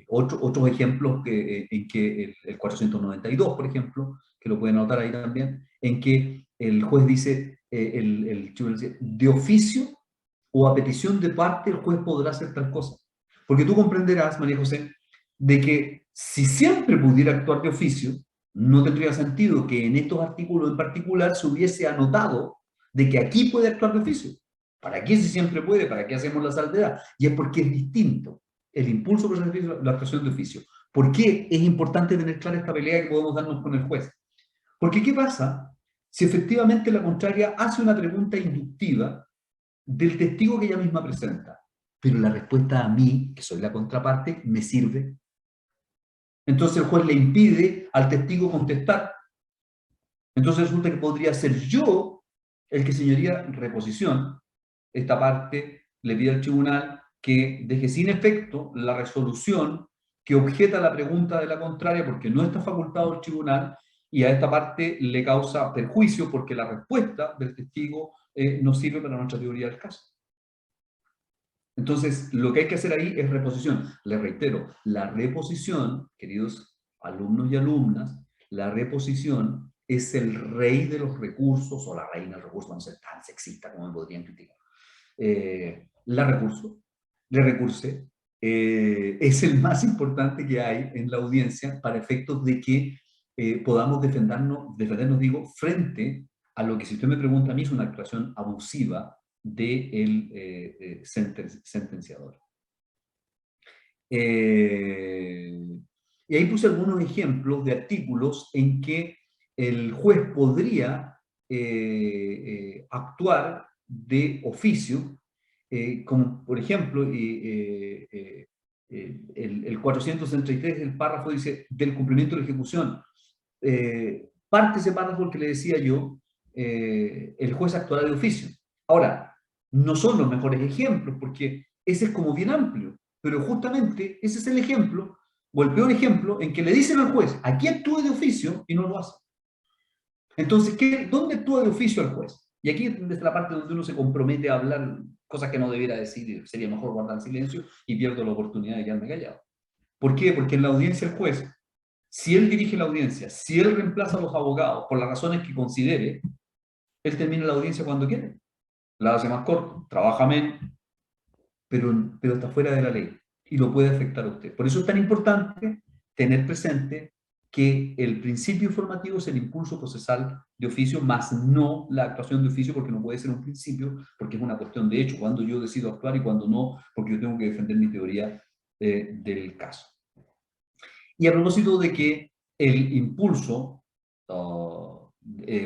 otros ejemplos en que el 492, por ejemplo, que lo pueden anotar ahí también, en que el juez dice, el tribunal dice, de oficio o a petición de parte el juez podrá hacer tal cosa. Porque tú comprenderás, María José, de que si siempre pudiera actuar de oficio, no tendría sentido que en estos artículos en particular se hubiese anotado de que aquí puede actuar de oficio. ¿Para qué si siempre puede? ¿Para qué hacemos la salvedad? Y es porque es distinto el impulso por la actuación de oficio. ¿Por qué es importante tener clara esta pelea que podemos darnos con el juez? Porque ¿qué pasa si efectivamente la contraria hace una pregunta inductiva del testigo que ella misma presenta? Pero la respuesta a mí, que soy la contraparte, me sirve. Entonces el juez le impide al testigo contestar. Entonces resulta que podría ser yo el que, señoría, reposición, esta parte le pide al tribunal que deje sin efecto la resolución que objeta la pregunta de la contraria porque no está facultado el tribunal y a esta parte le causa perjuicio porque la respuesta del testigo no sirve para nuestra teoría del caso. Entonces, lo que hay que hacer ahí es reposición. Les reitero, la reposición, queridos alumnos y alumnas, la reposición es el rey de los recursos, o la reina del recurso, no ser tan sexista como me podrían criticar. La recurso, le recurse, es el más importante que hay en la audiencia para efectos de que podamos defendernos, digo, frente a lo que, si usted me pregunta a mí, es una actuación abusiva del sentenciador. Y ahí puse algunos ejemplos de artículos en que el juez podría actuar de oficio, como por ejemplo el 433 del párrafo dice del cumplimiento de la ejecución. Parte ese párrafo el que le decía yo, el juez actuará de oficio. Ahora, no son los mejores ejemplos porque ese es como bien amplio, pero justamente ese es el ejemplo o el peor ejemplo en que le dicen al juez, aquí actúe de oficio y no lo hace. Entonces, ¿dónde actúa de oficio el juez? Y aquí es la parte donde uno se compromete a hablar cosas que no debiera decir, sería mejor guardar silencio y pierdo la oportunidad de quedarme callado. ¿Por qué? Porque en la audiencia el juez, si él dirige la audiencia, si él reemplaza a los abogados por las razones que considere, él termina la audiencia cuando quiere. La hace más corta, trabaja menos, pero está fuera de la ley y lo puede afectar a usted. Por eso es tan importante tener presente que el principio informativo es el impulso procesal de oficio, más no la actuación de oficio, porque no puede ser un principio, porque es una cuestión de hecho, cuando yo decido actuar y cuando no, porque yo tengo que defender mi teoría del caso. Y a propósito de que el impulso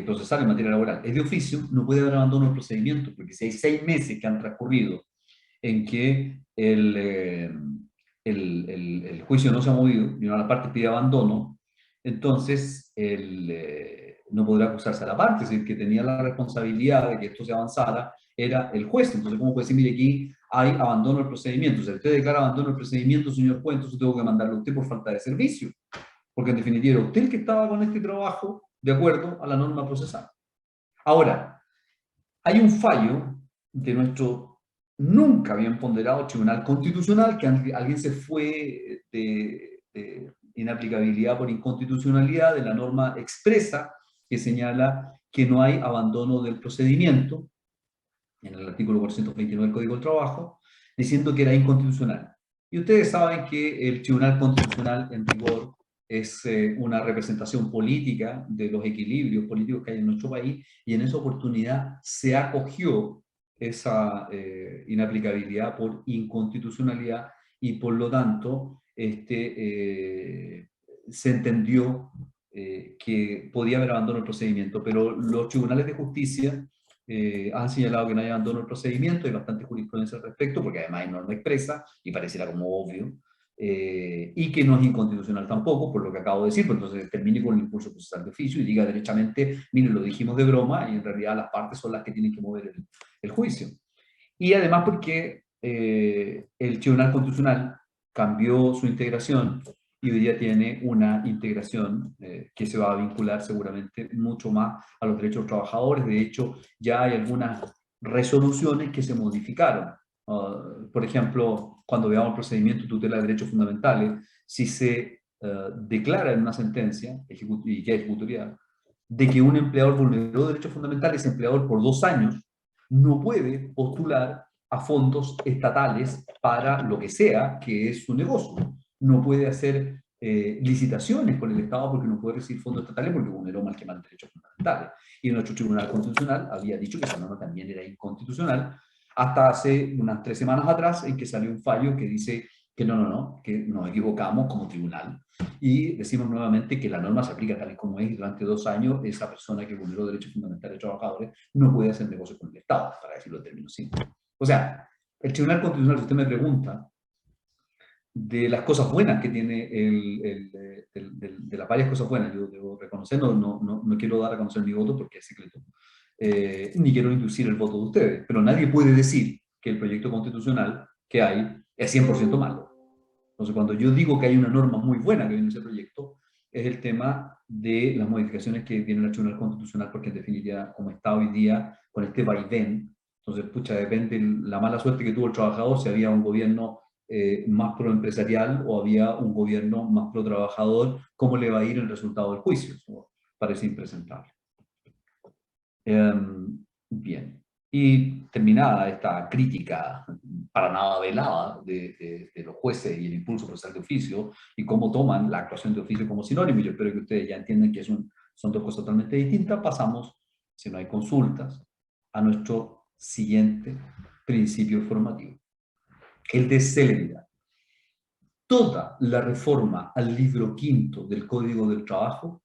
procesal en materia laboral es de oficio, no puede haber abandono del procedimiento, porque si hay 6 meses que han transcurrido en que el juicio no se ha movido y una de las partes pide abandono, entonces no podrá acusarse a la parte, es decir, que tenía la responsabilidad de que esto se avanzara, era el juez. Entonces, ¿cómo puede decir, mire, aquí hay abandono del procedimiento? Si usted declara abandono del procedimiento, señor juez, entonces tengo que mandarle a usted por falta de servicio, porque en definitiva era usted el que estaba con este trabajo de acuerdo a la norma procesal. Ahora, hay un fallo de nuestro nunca bien ponderado Tribunal Constitucional, que alguien se fue de inaplicabilidad por inconstitucionalidad de la norma expresa que señala que no hay abandono del procedimiento, en el artículo 429 del Código del Trabajo, diciendo que era inconstitucional. Y ustedes saben que el Tribunal Constitucional en rigor es una representación política de los equilibrios políticos que hay en nuestro país, y en esa oportunidad se acogió esa inaplicabilidad por inconstitucionalidad, y por lo tanto se entendió que podía haber abandono del procedimiento, pero los tribunales de justicia han señalado que no hay abandono del procedimiento, hay bastante jurisprudencia al respecto, porque además hay norma expresa, y pareciera como obvio, y que no es inconstitucional tampoco, por lo que acabo de decir, pues entonces termine con el impulso procesal de oficio y diga derechamente, miren, lo dijimos de broma, y en realidad las partes son las que tienen que mover el juicio. Y además porque el Tribunal Constitucional cambió su integración y hoy día tiene una integración que se va a vincular seguramente mucho más a los derechos de los trabajadores. De hecho, ya hay algunas resoluciones que se modificaron. Por ejemplo, cuando veamos el procedimiento de tutela de derechos fundamentales, si se declara en una sentencia, y ya ejecutorial, de que un empleador vulneró derechos fundamentales, ese empleador por 2 años no puede postular a fondos estatales para lo que sea que es su negocio. No puede hacer licitaciones con el Estado porque no puede recibir fondos estatales porque vulneró mal que mal derechos fundamentales. Y nuestro Tribunal Constitucional había dicho que esa norma también era inconstitucional, hasta hace unas 3 semanas atrás, en que salió un fallo que dice que no, que nos equivocamos como tribunal, y decimos nuevamente que la norma se aplica tal y como es, y durante 2 años esa persona que vulneró derechos fundamentales de trabajadores no puede hacer negocio con el Estado, para decirlo en términos simples. O sea, el Tribunal Constitucional, si usted me pregunta, de las cosas buenas que tiene, de las varias cosas buenas, yo debo reconocer, no quiero dar a conocer mi voto porque es secreto, ni quiero inducir el voto de ustedes, pero nadie puede decir que el proyecto constitucional que hay es 100% malo. Entonces, cuando yo digo que hay una norma muy buena que viene en ese proyecto, es el tema de las modificaciones que tiene el Tribunal Constitucional, porque en definitiva, como está hoy día, con este vaivén, entonces, pucha, depende la mala suerte que tuvo el trabajador, si había un gobierno más pro-empresarial o había un gobierno más pro-trabajador, ¿cómo le va a ir el resultado del juicio? Eso parece impresentable. Bien. Y terminada esta crítica para nada velada de los jueces y el impulso procesal de oficio y cómo toman la actuación de oficio como sinónimo, y yo espero que ustedes ya entiendan que son 2 cosas totalmente distintas, pasamos, si no hay consultas, a nuestro siguiente principio formativo, el de celeridad. Toda la reforma al libro 5 del Código del Trabajo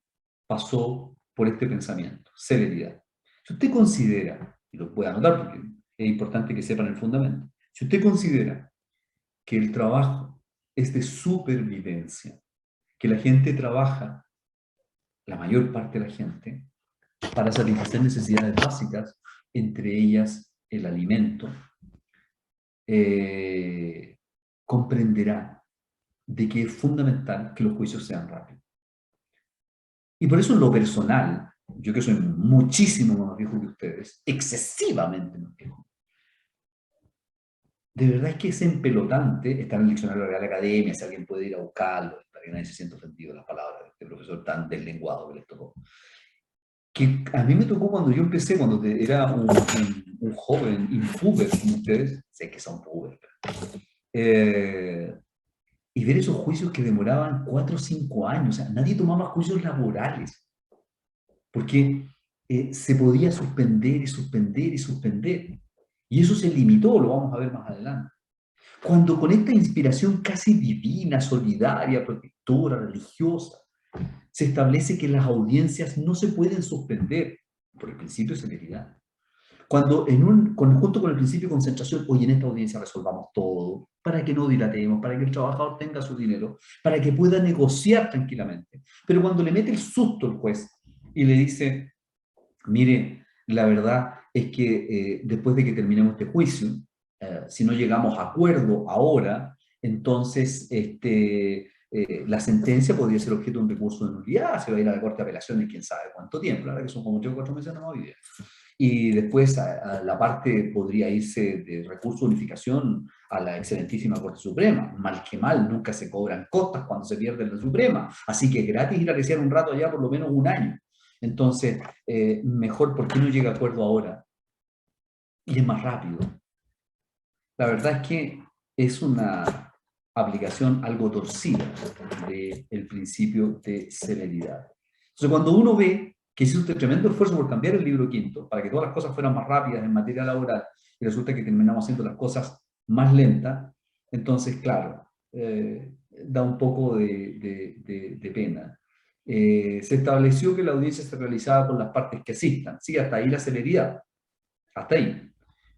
pasó por este pensamiento, celeridad. Si usted considera, y lo voy a anotar porque es importante que sepan el fundamento, si usted considera que el trabajo es de supervivencia, que la gente trabaja, la mayor parte de la gente, para satisfacer necesidades básicas, entre ellas el alimento, comprenderá de que es fundamental que los juicios sean rápidos. Y por eso en lo personal, yo que soy muchísimo más viejo que ustedes, excesivamente más viejo, de verdad es que es empelotante, está en el diccionario de la Real Academia, si alguien puede ir a buscarlo, para que nadie se sienta ofendido de las palabras de este profesor tan deslenguado que les tocó. Que a mí me tocó cuando yo empecé, cuando era un joven infuber como ustedes, sé que son puber, y ver esos juicios que demoraban 4 o 5 años, o sea, nadie tomaba juicios laborales, porque se podía suspender y suspender y suspender, y eso se limitó, lo vamos a ver más adelante. Cuando con esta inspiración casi divina, solidaria, protectora, religiosa, se establece que las audiencias no se pueden suspender por el principio de celeridad. Cuando junto con el principio de concentración, hoy en esta audiencia resolvamos todo, para que no dilatemos, para que el trabajador tenga su dinero, para que pueda negociar tranquilamente. Pero cuando le mete el susto el juez y le dice, mire, la verdad es que después de que terminemos este juicio, si no llegamos a acuerdo ahora, entonces la sentencia podría ser objeto de un recurso de nulidad, se va a ir a la Corte de Apelaciones quién sabe cuánto tiempo, la verdad que son como 3 o 4 meses, no me olvidé. Y después a la parte podría irse de recurso de unificación a la excelentísima Corte Suprema. Mal que mal, nunca se cobran costas cuando se pierde en la Suprema. Así que gratis ir a desear un rato allá por lo menos un año. Entonces, mejor, ¿por qué no llega a acuerdo ahora? Y es más rápido. La verdad es que es una aplicación algo torcida del principio de celeridad. Entonces, cuando uno ve que hizo un tremendo esfuerzo por cambiar el libro quinto, para que todas las cosas fueran más rápidas en materia laboral, y resulta que terminamos haciendo las cosas más lentas, entonces, claro, da un poco de pena. Se estableció que la audiencia se realizaba con las partes que asistan. Sí, hasta ahí la celeridad. Hasta ahí.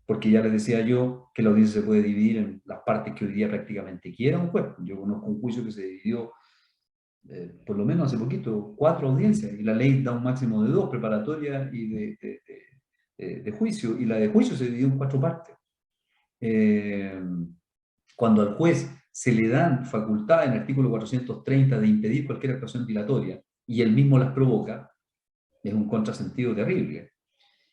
Porque ya les decía yo que la audiencia se puede dividir en las partes que hoy día prácticamente quiera un juez. Yo conozco un juicio que se dividió, por lo menos hace poquito, 4 audiencias, y la ley da un máximo de 2, preparatoria y de juicio, y la de juicio se dividió en 4 partes. Cuando al juez se le dan facultad en el artículo 430 de impedir cualquier actuación dilatoria, y él mismo las provoca, es un contrasentido terrible.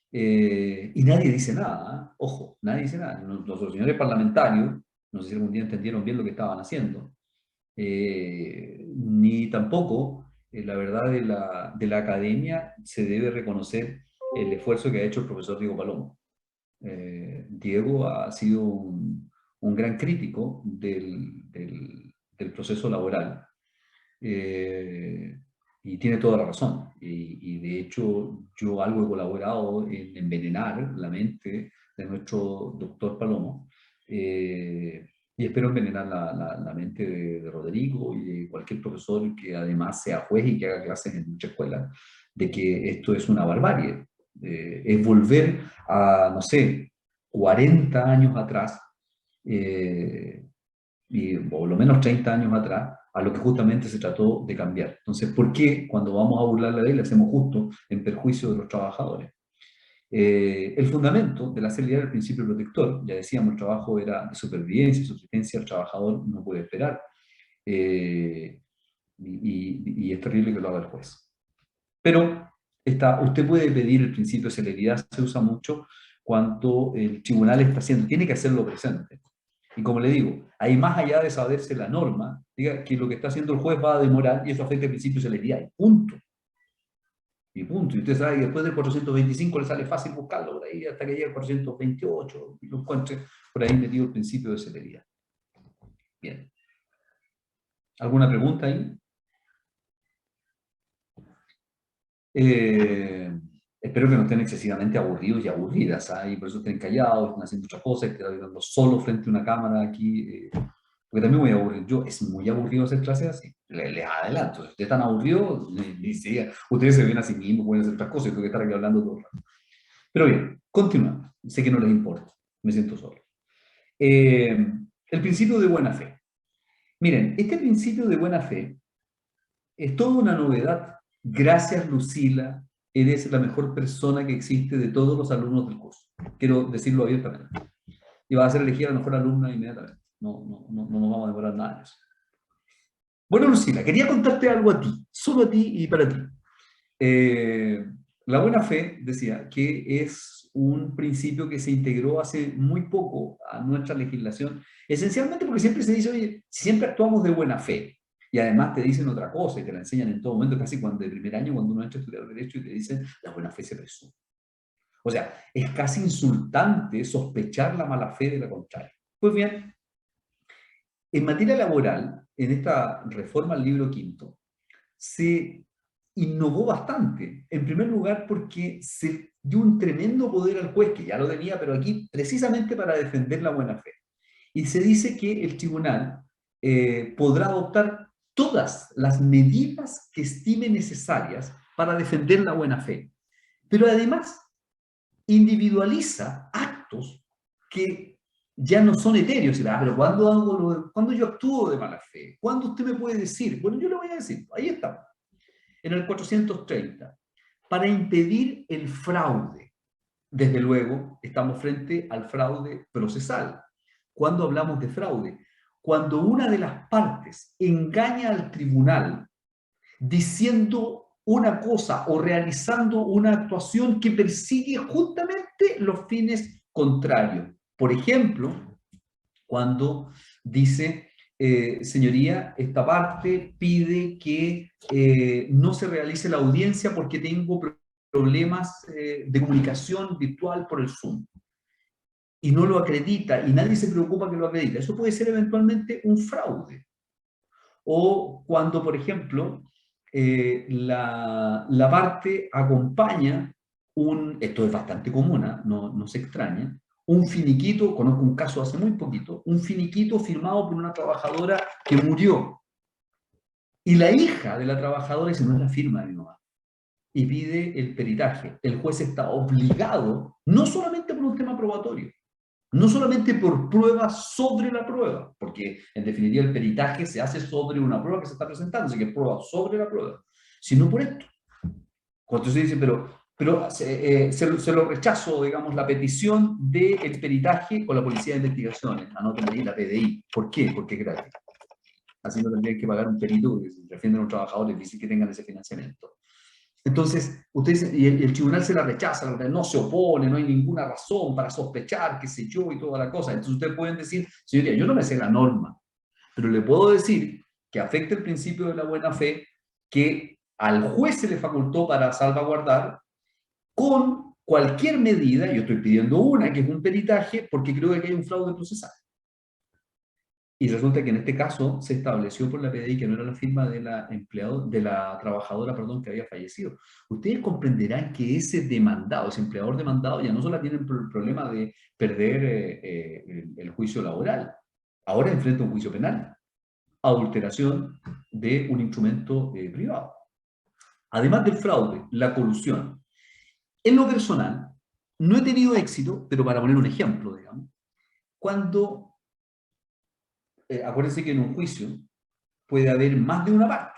Y nadie dice nada, ¿eh? Ojo, nadie dice nada. Los señores parlamentarios, no sé si algún día entendieron bien lo que estaban haciendo, ni tampoco, la verdad, de la academia se debe reconocer el esfuerzo que ha hecho el profesor Diego Palomo. Diego ha sido un gran crítico del proceso laboral. Y tiene toda la razón. Y de hecho, yo algo he colaborado en envenenar la mente de nuestro doctor Palomo. Y espero envenenar la mente de Rodrigo y de cualquier profesor que además sea juez y que haga clases en muchas escuelas, de que esto es una barbarie. Es volver a, no sé, 40 años atrás, y por lo menos 30 años atrás, a lo que justamente se trató de cambiar. Entonces, ¿por qué cuando vamos a burlar la ley la hacemos justo en perjuicio de los trabajadores? El fundamento de la celeridad del principio protector, ya decíamos, el trabajo era de supervivencia y subsistencia, el trabajador no puede esperar, y es terrible que lo haga el juez. Pero usted puede pedir el principio de celeridad, se usa mucho cuando el tribunal está haciendo, tiene que hacerlo presente. Y como le digo, ahí más allá de saberse la norma, diga que lo que está haciendo el juez va a demorar y eso afecta el principio de celeridad, y punto. Y punto. Y usted sabe que después del 425 le sale fácil buscarlo por ahí hasta que llegue al 428 y lo encuentre por ahí metido el principio de celeridad. Bien. ¿Alguna pregunta ahí? Espero que no estén excesivamente aburridos y aburridas, ¿eh? Y por eso estén callados, están haciendo otras cosas, estén hablando solo frente a una cámara aquí, porque también voy a aburrir yo. Es muy aburrido hacer clases así, les adelanto. Si ustedes están aburridos, ustedes se ven a sí mismos, pueden hacer otras cosas, y tengo que estar aquí hablando todo el rato. Pero bien, continuamos. Sé que no les importa, me siento solo. El principio de buena fe. Miren, este principio de buena fe es toda una novedad. Gracias, Lucila, eres la mejor persona que existe de todos los alumnos del curso. Quiero decirlo abiertamente. Y vas a ser elegida la mejor alumna inmediatamente. No nos vamos a demorar nada de eso. Bueno, Lucila, quería contarte algo a ti, solo a ti y para ti. La buena fe, decía, que es un principio que se integró hace muy poco a nuestra legislación, esencialmente porque siempre se dice, oye, siempre actuamos de buena fe. Y además te dicen otra cosa y te la enseñan en todo momento, casi cuando de primer año, cuando uno entra a estudiar Derecho y te dicen, la buena fe se presume. O sea, es casi insultante sospechar la mala fe de la contraria. Pues bien, en materia laboral, en esta reforma al libro quinto, se innovó bastante. En primer lugar, porque se dio un tremendo poder al juez, que ya lo tenía, pero aquí precisamente para defender la buena fe. Y se dice que el tribunal podrá adoptar todas las medidas que estime necesarias para defender la buena fe. Pero además, individualiza actos que ya no son etéreos. Pero ¿cuándo yo actúo de mala fe? ¿Cuándo usted me puede decir? Bueno, yo le voy a decir, ahí está. En el 430, para impedir el fraude. Desde luego, estamos frente al fraude procesal. ¿Cuándo hablamos de fraude? Cuando una de las partes engaña al tribunal diciendo una cosa o realizando una actuación que persigue justamente los fines contrarios. Por ejemplo, cuando dice, señoría, esta parte pide que no se realice la audiencia porque tengo problemas de comunicación virtual por el Zoom. Y no lo acredita, y nadie se preocupa que lo acredite. Eso puede ser eventualmente un fraude. O cuando, por ejemplo, la parte acompaña esto es bastante común, ¿eh? No se extraña, un finiquito, conozco un caso hace muy poquito, un finiquito firmado por una trabajadora que murió. Y la hija de la trabajadora dice, no es la firma de mi mamá. Y pide el peritaje. El juez está obligado, no solamente por un tema probatorio, no solamente por pruebas sobre la prueba, porque en definitiva el peritaje se hace sobre una prueba que se está presentando, así que prueba sobre la prueba, sino por esto. Cuando se dice, pero se lo rechazo, digamos, la petición del peritaje con la Policía de Investigaciones, anoten ahí la PDI. ¿Por qué? Porque es gratis. Así no tendrían que pagar un perito, que se defienden a un trabajador, es difícil que tengan ese financiamiento. Entonces, ustedes, y el tribunal se la rechaza, no se opone, no hay ninguna razón para sospechar, qué sé yo, y toda la cosa. Entonces ustedes pueden decir, señoría, yo no me sé la norma, pero le puedo decir que afecta el principio de la buena fe, que al juez se le facultó para salvaguardar con cualquier medida, yo estoy pidiendo una, que es un peritaje, porque creo que hay un fraude procesal. Y resulta que en este caso se estableció por la PDI que no era la firma de la trabajadora, perdón, que había fallecido. Ustedes comprenderán que ese demandado, ese empleador demandado, ya no solo tiene el problema de perder el juicio laboral, ahora enfrenta un juicio penal, adulteración de un instrumento privado. Además del fraude, la colusión. En lo personal, no he tenido éxito, pero para poner un ejemplo, digamos, cuando acuérdense que en un juicio puede haber más de una parte.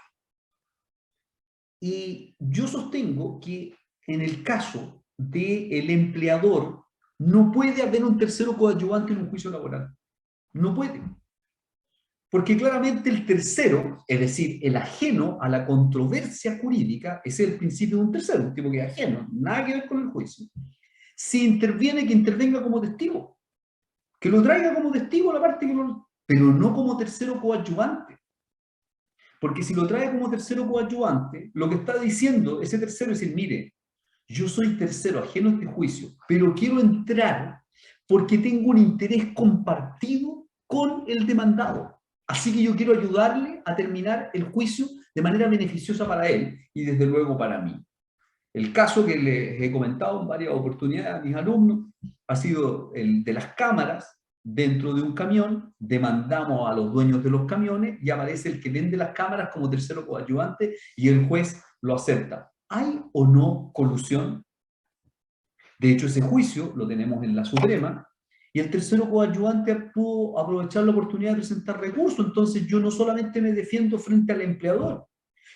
Y yo sostengo que en el caso del empleador no puede haber un tercero coadyuvante en un juicio laboral. No puede. Porque claramente el tercero, es decir, el ajeno a la controversia jurídica, ese es el principio de un tercero, un tipo que es ajeno, nada que ver con el juicio. Si interviene, que intervenga como testigo. Que lo traiga como testigo la parte que lo... pero no como tercero coadyuvante. Porque si lo trae como tercero coadyuvante, lo que está diciendo ese tercero es decir, mire, yo soy tercero ajeno a este juicio, pero quiero entrar porque tengo un interés compartido con el demandado. Así que yo quiero ayudarle a terminar el juicio de manera beneficiosa para él y desde luego para mí. El caso que les he comentado en varias oportunidades a mis alumnos ha sido el de las cámaras dentro de un camión, demandamos a los dueños de los camiones y aparece el que vende las cámaras como tercero coadyuvante y el juez lo acepta. ¿Hay o no colusión? De hecho, ese juicio lo tenemos en la Suprema y el tercero coadyuvante pudo aprovechar la oportunidad de presentar recursos. Entonces yo no solamente me defiendo frente al empleador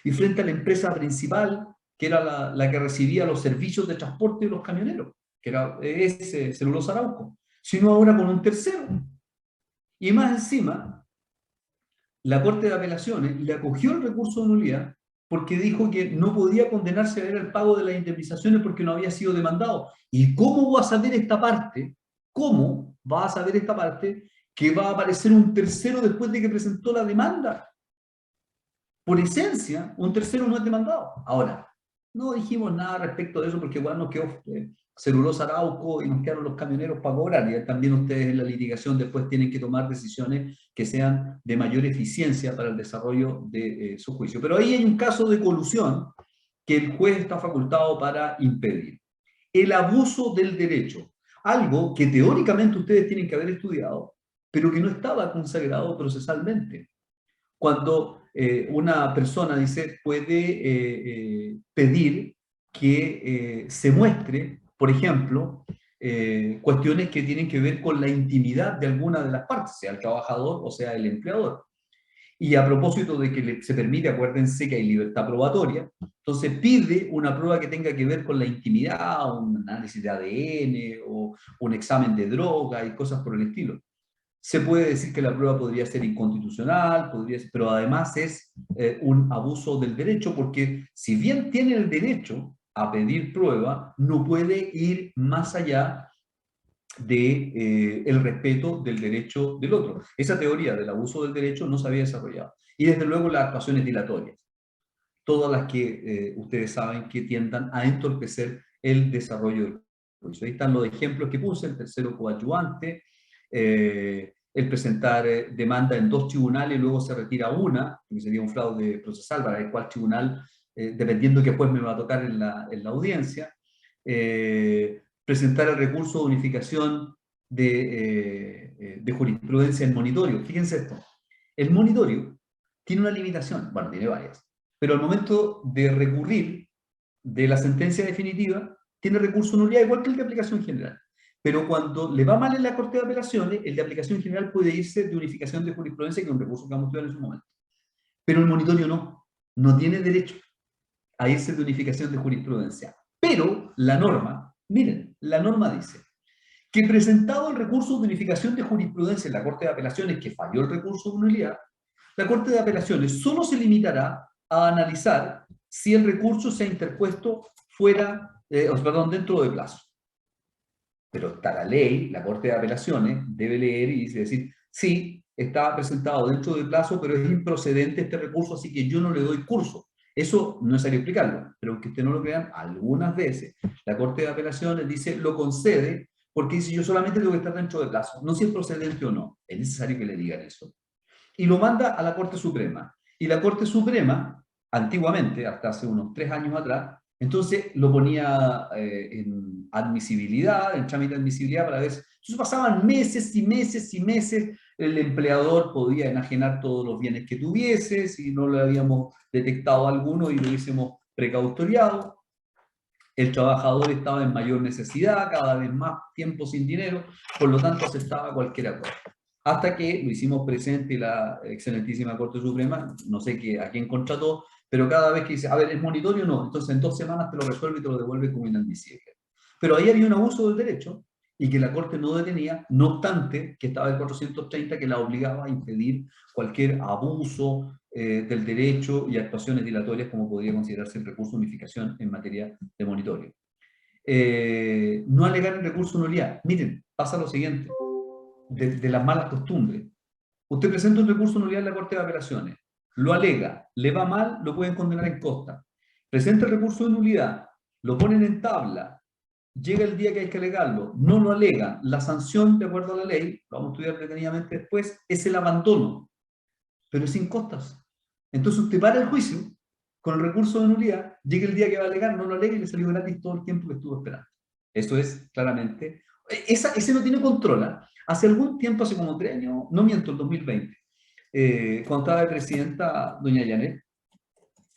y frente a la empresa principal, que era la que recibía los servicios de transporte de los camioneros, que era Celulosa Arauco, sino ahora con un tercero. Y más encima, la Corte de Apelaciones le acogió el recurso de nulidad porque dijo que no podía condenarse a ver el pago de las indemnizaciones porque no había sido demandado. ¿Y cómo va a saber esta parte? ¿Cómo va a saber esta parte que va a aparecer un tercero después de que presentó la demanda? Por esencia, un tercero no es demandado. Ahora, no dijimos nada respecto de eso porque igual nos quedó Celulosa Arauco y nos quedaron los camioneros para cobrar. Y también ustedes en la litigación después tienen que tomar decisiones que sean de mayor eficiencia para el desarrollo de su juicio. Pero ahí hay un caso de colusión que el juez está facultado para impedir. El abuso del derecho. Algo que teóricamente ustedes tienen que haber estudiado, pero que no estaba consagrado procesalmente. Cuando una persona dice, puede pedir que se muestre, por ejemplo, cuestiones que tienen que ver con la intimidad de alguna de las partes, sea el trabajador o sea el empleador. Y a propósito de que se permite, acuérdense que hay libertad probatoria, entonces pide una prueba que tenga que ver con la intimidad, un análisis de ADN o un examen de droga y cosas por el estilo. se puede decir que la prueba podría ser inconstitucional, pero además es un abuso del derecho, porque si bien tiene el derecho a pedir prueba, no puede ir más allá de el respeto del derecho del otro. Esa teoría del abuso del derecho no se había desarrollado. Y desde luego las actuaciones dilatorias, todas las que ustedes saben que tiendan a entorpecer el desarrollo del juicio. Ahí están los ejemplos que puse: el tercero coadyuvante, el presentar demanda en 2 tribunales y luego se retira una, que sería un fraude procesal, para el cual tribunal, dependiendo que después me va a tocar en la audiencia, presentar el recurso de unificación de jurisprudencia en monitorio. Fíjense esto, el monitorio tiene una limitación, bueno, tiene varias, pero al momento de recurrir de la sentencia definitiva, tiene recurso de nulidad igual que el de aplicación general. Pero cuando le va mal en la Corte de Apelaciones, el de aplicación general puede irse de unificación de jurisprudencia, que es un recurso que vamos a estudiar en su momento. Pero el monitorio no tiene derecho a irse de unificación de jurisprudencia. Pero la norma, miren, la norma dice que presentado el recurso de unificación de jurisprudencia en la Corte de Apelaciones, que falló el recurso de nulidad, la Corte de Apelaciones solo se limitará a analizar si el recurso se ha interpuesto dentro de plazo. Pero está la ley, la Corte de Apelaciones debe leer y decir, sí, está presentado dentro del plazo, pero es improcedente este recurso, así que yo no le doy curso. Eso no es necesario explicarlo, pero aunque ustedes no lo crean, algunas veces la Corte de Apelaciones dice, lo concede, porque dice, yo solamente tengo que estar dentro del plazo, no si es procedente o no. Es necesario que le digan eso. Y lo manda a la Corte Suprema. Y la Corte Suprema, antiguamente, hasta hace unos 3 años atrás, entonces lo ponía en admisibilidad, en trámite de admisibilidad para ver. Entonces pasaban meses y meses y meses, el empleador podía enajenar todos los bienes que tuviese, si no le habíamos detectado alguno y lo hubiésemos precautoriado. El trabajador estaba en mayor necesidad, cada vez más tiempo sin dinero, por lo tanto aceptaba cualquier cosa. Hasta que lo hicimos presente la excelentísima Corte Suprema, no sé a quién contrató, pero cada vez que dice, a ver, ¿es monitorio o no? Entonces en 2 semanas te lo resuelve y te lo devuelve como inadmisible. Pero ahí había un abuso del derecho y que la Corte no detenía, no obstante que estaba el 430 que la obligaba a impedir cualquier abuso del derecho y actuaciones dilatorias como podría considerarse el recurso de unificación en materia de monitorio. No alegar el recurso de nulidad. Miren, pasa lo siguiente, de las malas costumbres. Usted presenta un recurso de nulidad en la Corte de Apelaciones, lo alega, le va mal, lo pueden condenar en costa. Presenta el recurso de nulidad, lo ponen en tabla, llega el día que hay que alegarlo, no lo alegan, la sanción, de acuerdo a la ley, lo vamos a estudiar detenidamente después, es el abandono, pero sin costas. Entonces usted para el juicio con el recurso de nulidad, llega el día que va a alegar, no lo alega y le salió gratis todo el tiempo que estuvo esperando. Eso es claramente... Ese no tiene control. Hace algún tiempo, hace como 3 años, no miento, el 2020, cuando estaba de presidenta doña Janet,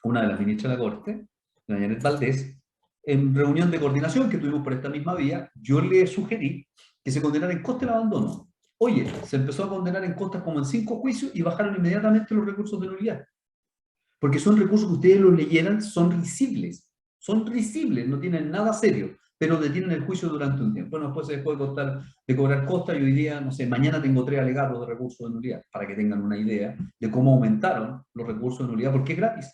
una de las ministras de la Corte, doña Janet Valdés, en reunión de coordinación que tuvimos por esta misma vía, yo le sugerí que se condenara en costa el abandono. Oye, se empezó a condenar en costas como en 5 juicios y bajaron inmediatamente los recursos de nulidad. Porque son recursos que ustedes los leyeran, son risibles, no tienen nada serio, pero detienen el juicio durante un tiempo. Bueno, después se dejó de cobrar costas y hoy día, no sé, mañana tengo 3 alegatos de recursos de nulidad, para que tengan una idea de cómo aumentaron los recursos de nulidad, porque es gratis.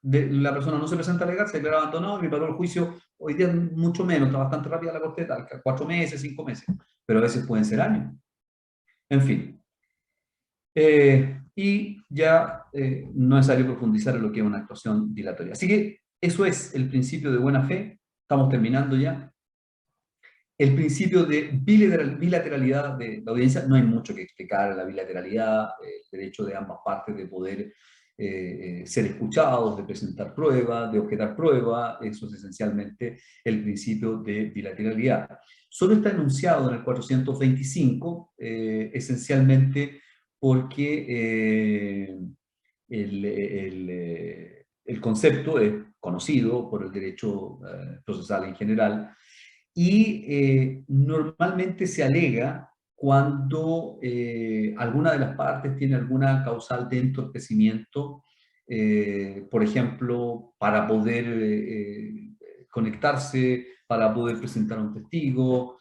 La persona no se presenta a alegar, se declara abandonado y me paró el juicio, hoy día mucho menos, está bastante rápida la Corte de Talca, 4 meses, 5 meses, pero a veces pueden ser años. En fin. Y ya no es necesario profundizar en lo que es una actuación dilatoria. Así que eso es el principio de buena fe. Estamos terminando ya. El principio de bilateralidad de la audiencia, no hay mucho que explicar. La bilateralidad, el derecho de ambas partes de poder ser escuchados, de presentar pruebas, de objetar pruebas, eso es esencialmente el principio de bilateralidad. Solo está enunciado en el 425, esencialmente porque el concepto es conocido por el derecho procesal en general y normalmente se alega cuando alguna de las partes tiene alguna causal de entorpecimiento, por ejemplo, para poder conectarse, para poder presentar a un testigo,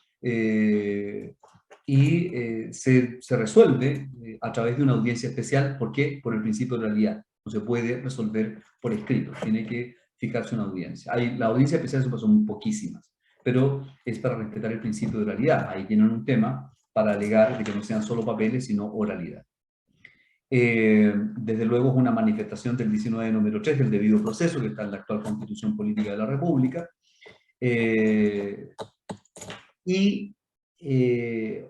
y se resuelve a través de una audiencia especial. ¿Por qué? Por el principio de realidad. No se puede resolver por escrito, tiene que fijarse una audiencia. La audiencia especial son poquísimas, pero es para respetar el principio de realidad. Ahí tienen un tema para alegar de que no sean solo papeles, sino oralidad. Desde luego es una manifestación del 19 número 3 del debido proceso, que está en la actual Constitución Política de la República, y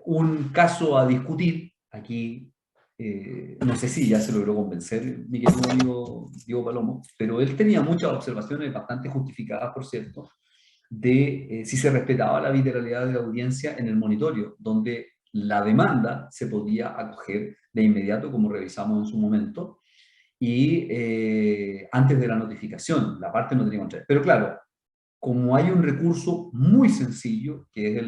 un caso a discutir, aquí no sé si ya se logró convencer mi querido amigo Diego Palomo, pero él tenía muchas observaciones bastante justificadas, por cierto, de si se respetaba la bilateralidad de la audiencia en el monitorio, donde la demanda se podía acoger de inmediato, como revisamos en su momento, y antes de la notificación, la parte no tenía contra. Pero claro, como hay un recurso muy sencillo, que es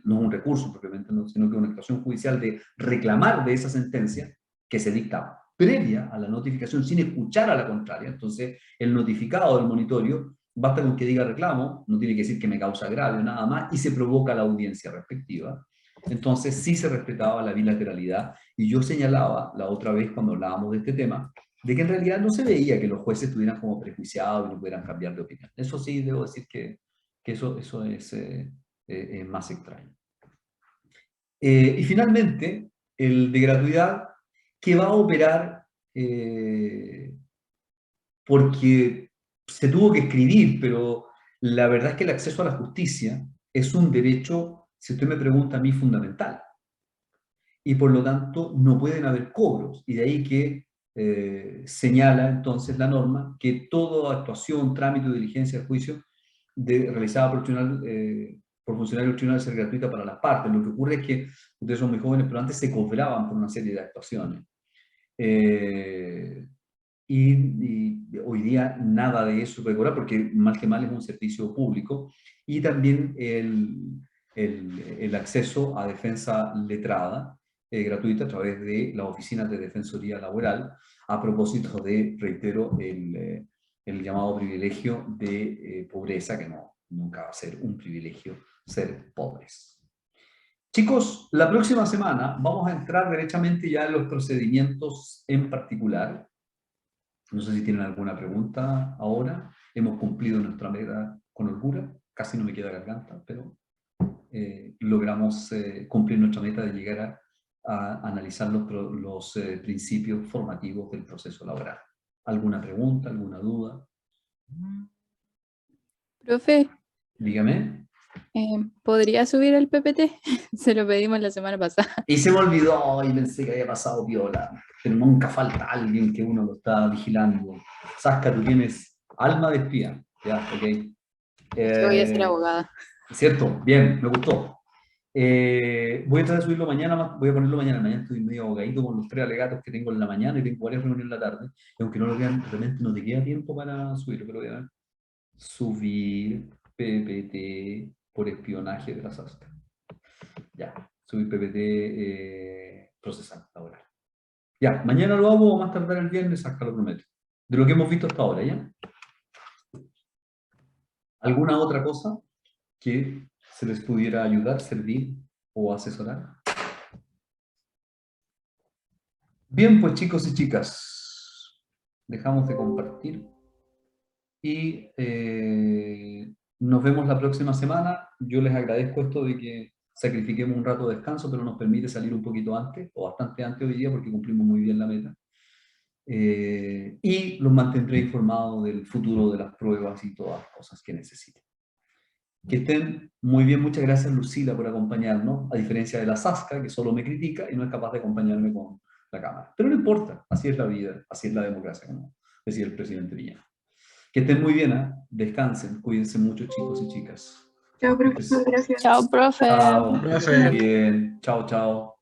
no es un recurso propiamente, sino que una actuación judicial de reclamar de esa sentencia, que se dicta previa a la notificación sin escuchar a la contraria, entonces el notificado del monitorio basta con que diga reclamo, no tiene que decir que me causa agravio, nada más, y se provoca la audiencia respectiva. Entonces sí se respetaba la bilateralidad, y yo señalaba la otra vez cuando hablábamos de este tema, de que en realidad no se veía que los jueces estuvieran como prejuiciados y no pudieran cambiar de opinión. Eso sí, debo decir que eso es más extraño. Y finalmente, el de gratuidad, que va a operar porque se tuvo que escribir, pero la verdad es que el acceso a la justicia es un derecho, si usted me pregunta a mí, fundamental. Y por lo tanto no pueden haber cobros, y de ahí que señala entonces la norma que toda actuación, trámite o diligencia de juicio realizada por funcionario del tribunal debe ser gratuita para las partes. Lo que ocurre es que ustedes son muy jóvenes, pero antes se cobraban por una serie de actuaciones. Y hoy día nada de eso puede cobrar, porque mal que mal es un servicio público. Y también el acceso a defensa letrada, gratuita, a través de las oficinas de Defensoría Laboral, a propósito de, reitero, el llamado privilegio de pobreza, que nunca va a ser un privilegio ser pobres. Chicos, la próxima semana vamos a entrar derechamente ya en los procedimientos en particular. No sé si tienen alguna pregunta ahora. Hemos cumplido nuestra meta con holgura. Casi no me queda garganta, pero logramos cumplir nuestra meta de llegar a analizar los principios formativos del proceso laboral. ¿Alguna pregunta, alguna duda? Profe, Dígame. ¿podría subir el PPT? Se lo pedimos la semana pasada. Y se me olvidó y pensé que había pasado piola. Pero nunca falta alguien que uno lo está vigilando. Sasca, tú tienes alma de espía. Ya, ok. Yo voy a ser abogada. ¿Cierto? Bien, me gustó. Voy a tratar de subirlo mañana, voy a ponerlo mañana. Mañana estoy medio ahogadito con los 3 alegatos que tengo en la mañana y tengo varias reuniones en la tarde. Y aunque no lo vean, realmente no te queda tiempo para subirlo, pero voy a ver. Subir PPT por espionaje de la SASCA. Ya, subir PPT procesal laboral. Ya, mañana lo hago o más tardar el viernes, SASCA lo prometo. De lo que hemos visto hasta ahora, ¿ya? ¿Alguna otra cosa que se les pudiera ayudar, servir o asesorar? Bien, pues chicos y chicas, dejamos de compartir y nos vemos la próxima semana. Yo les agradezco esto de que sacrifiquemos un rato de descanso, pero nos permite salir un poquito antes, o bastante antes hoy día, porque cumplimos muy bien la meta. Y los mantendré informados del futuro de las pruebas y todas las cosas que necesiten. Que estén muy bien. Muchas gracias, Lucila, por acompañarnos, a diferencia de la Sasca, que solo me critica y no es capaz de acompañarme con la cámara. Pero no importa, así es la vida, así es la democracia, como decía el presidente Villena. Que estén muy bien, ¿eh? Descansen, cuídense mucho, chicos y chicas. Chao, profesor, gracias. Chao, profe. Chao, Profe. bien, chao, chao.